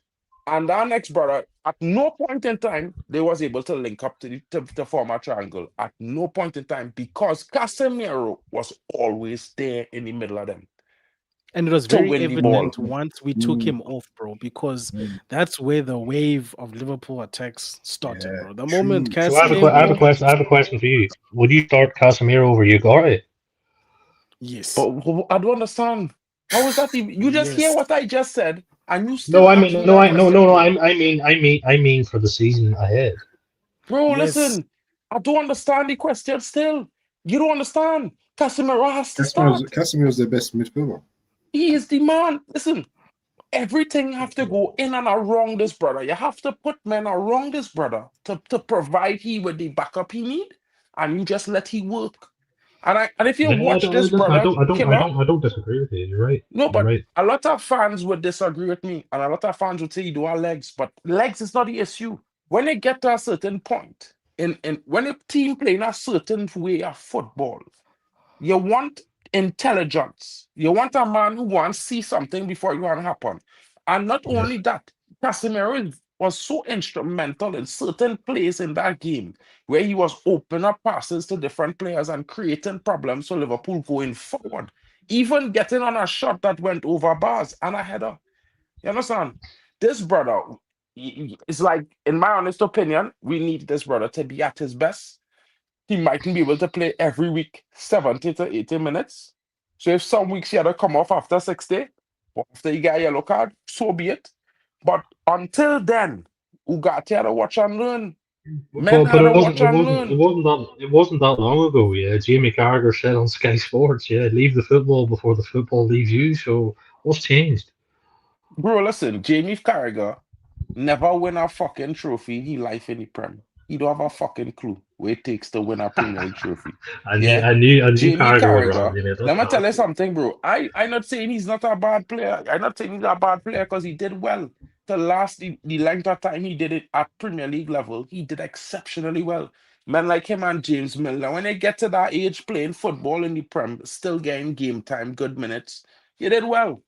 and our next brother, at no point in time, they was able to link up to form a triangle. At no point in time, because Casemiro was always there in the middle of them and it was to very win the ball. evident once we took Mm, him off, bro, because mm. that's where the wave of Liverpool attacks started, Yeah, bro. The moment true, Cass So true. came I have a off, question. I have a question for you. Would you start Casemiro over Ugarte? yes, But I don't understand. How is that even? You just hear yes. what I just said, and you No, still I ask mean, me that question, no. bro. I mean for the season ahead. Bro, Yes. listen, I don't understand the question still. You don't understand. Casemiro has to start. Casemiro's their best midfielder. He is the man. Listen, everything have to go in and around this brother. You have to put men around this brother to provide he with the backup he need, and you just let he work. And if you Yeah, watch this listen, brother, Killer, I don't disagree with you. You're right. no, You're but right. a lot of fans would disagree with me, and a lot of fans would say you do have legs, but legs is not the issue. When they get to a certain point, in when a team playing a certain way of football, you want intelligence. You want a man who wants to see something before it want to happen. And not Yes. only that, was so instrumental in certain plays in that game where he was opening up passes to different players and creating problems for Liverpool going forward. Even getting on a shot that went over bars and a header. You understand? This brother, it's like, in my honest opinion, we need this brother to be at his best. He mightn't be able to play every week 70 to 80 minutes. So if some weeks he had to come off after 60, or after he got a yellow card, so be it. But until then, Ugarte had to watch and learn. Men had to watch and learn. It wasn't that long ago. Yeah, Jamie Carragher said on Sky Sports, yeah, leave the football before the football leaves you. So what's changed? Bro, listen, Jamie Carragher never win a fucking trophy in his life in the Prem. He don't have a fucking clue what it takes to win a Premier League trophy. Yeah? I knew Jamie Carragher would Carragher, run. You know, let that's me tell you nasty. something, bro. I'm not saying he's not a bad player. I'm not saying he's a bad player because he did well. The length of time he did it at Premier League level, he did exceptionally well. Men like him and James Milner, when they get to that age playing football in the Prem, still getting game time, good minutes, he did well.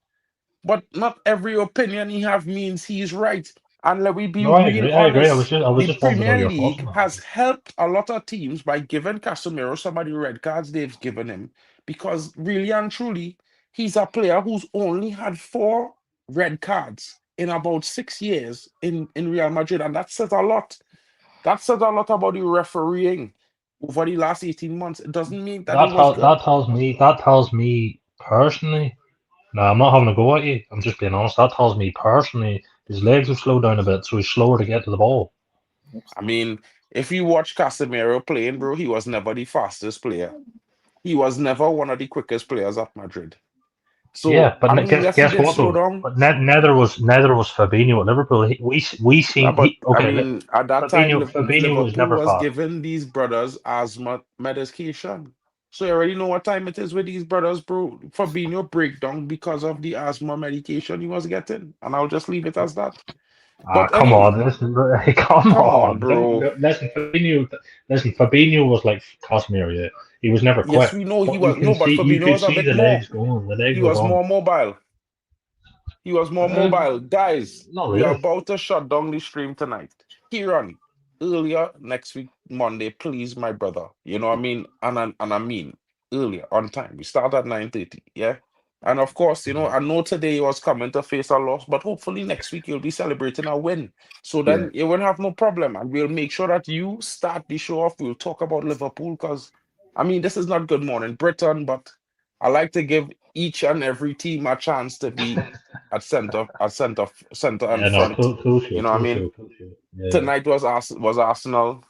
But not every opinion he have means he's right. And let me be No, I real agree. I agree. honest. I was The just wanting to know Premier your thoughts League on has that. helped a lot of teams by giving Casemiro some of the red cards they've given him. Because really and truly, he's a player who's only had 4 red cards in about 6 years in Real Madrid. And that says a lot. That says a lot about the refereeing over the last 18 months. It doesn't mean that he was good. That tells me personally. No, I'm not having a go at you. I'm just being honest. That tells me personally his legs have slowed down a bit, so he's slower to get to the ball. I mean, if you watch Casemiro playing, bro, he was never the fastest player. He was never one of the quickest players at Madrid. So, Yeah, but I mean, yes, he guess did what slow though? down. But neither was Fabinho at Liverpool. We Yeah, seen but I okay. mean, at that time, Fabinho was Liverpool never was fast. giving these brothers asthma medication. So you already know what time it is with these brothers, bro. Fabinho breakdown because of the asthma medication he was getting. And I'll just leave it as that. Ah, But come anyway, on, listen, come come on, on. bro. Listen, Fabinho was like Casemiro. Yeah, he was never Yes, quick, we know he but was no, but you Fabinho could was a see bit the more. legs going. The He legs were was gone. more mobile. He was more mobile. Guys, Not we are really. about to shut down the stream tonight. Kieran, earlier next week, Monday, please, my brother. You know what I mean? And I mean earlier, on time. We start at 9:30, yeah? And of course, you know, I know today he was coming to face a loss, but hopefully next week you'll be celebrating a win. So Yeah. then you won't have no problem. And we'll make sure that you start the show off. We'll talk about Liverpool because, I mean, this is not Good Morning Britain, but I like to give each and every team a chance to be center and Yeah, no, front. You know what I mean? cool show. Yeah. Tonight was Arsenal.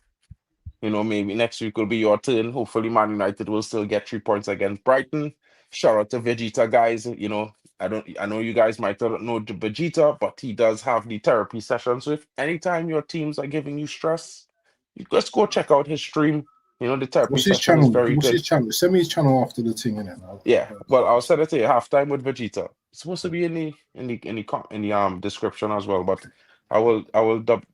You know, maybe next week will be your turn. Hopefully, Man United will still get 3 points against Brighton. Shout out to Vegeta, guys. You know, I know you guys might not know Vegeta, but he does have the therapy session. So if anytime your teams are giving you stress, you just go check out his stream. You know, the therapy What's his session is channel? very What's good. his channel? Send me his channel after the thing, innit? Yeah, well, I'll send it to you. Halftime with Vegeta. It's supposed to be in the description as well, but I will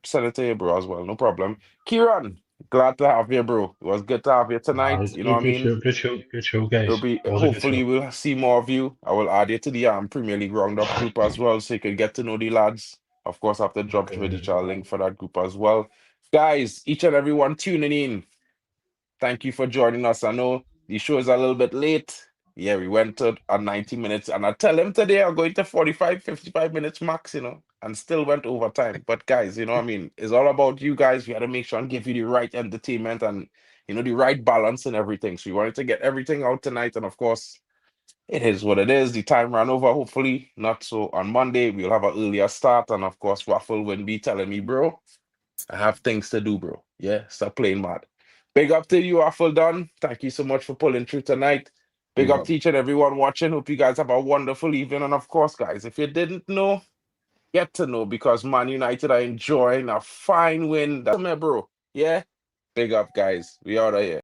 send it to you, bro, as well. No problem. Kieran, glad to have you, bro. It was good to have you tonight. It's You know what I mean? good show, It'll guys. be It was a good hopefully show. we'll see more of you. I will add you to the Premier League Roundup group as well, so you can get to know the lads. Of course, I have to drop Okay. Vegeta a link for that group as well. Guys, each and everyone tuning in. Thank you for joining us. I know the show is a little bit late. Yeah, we went to 90 minutes, and I tell him today I'm going to 45, 55 minutes max, and still went over time. But guys, you know what I mean? It's all about you guys. We had to make sure and give you the right entertainment and, the right balance and everything. So we wanted to get everything out tonight. And of course, it is what it is. The time ran over, hopefully. Not so on Monday. We'll have an earlier start. And of course, Waffle will be telling me, bro, I have things to do, bro. Yeah, stop playing mad. Big up to you, Done. Thank you so much for pulling through tonight. Big up to each and everyone watching. Hope you guys have a wonderful evening. And of course, guys, if you didn't know, get to know, because Man United are enjoying a fine win. That's me, bro. Yeah? Big up, guys. We out of here.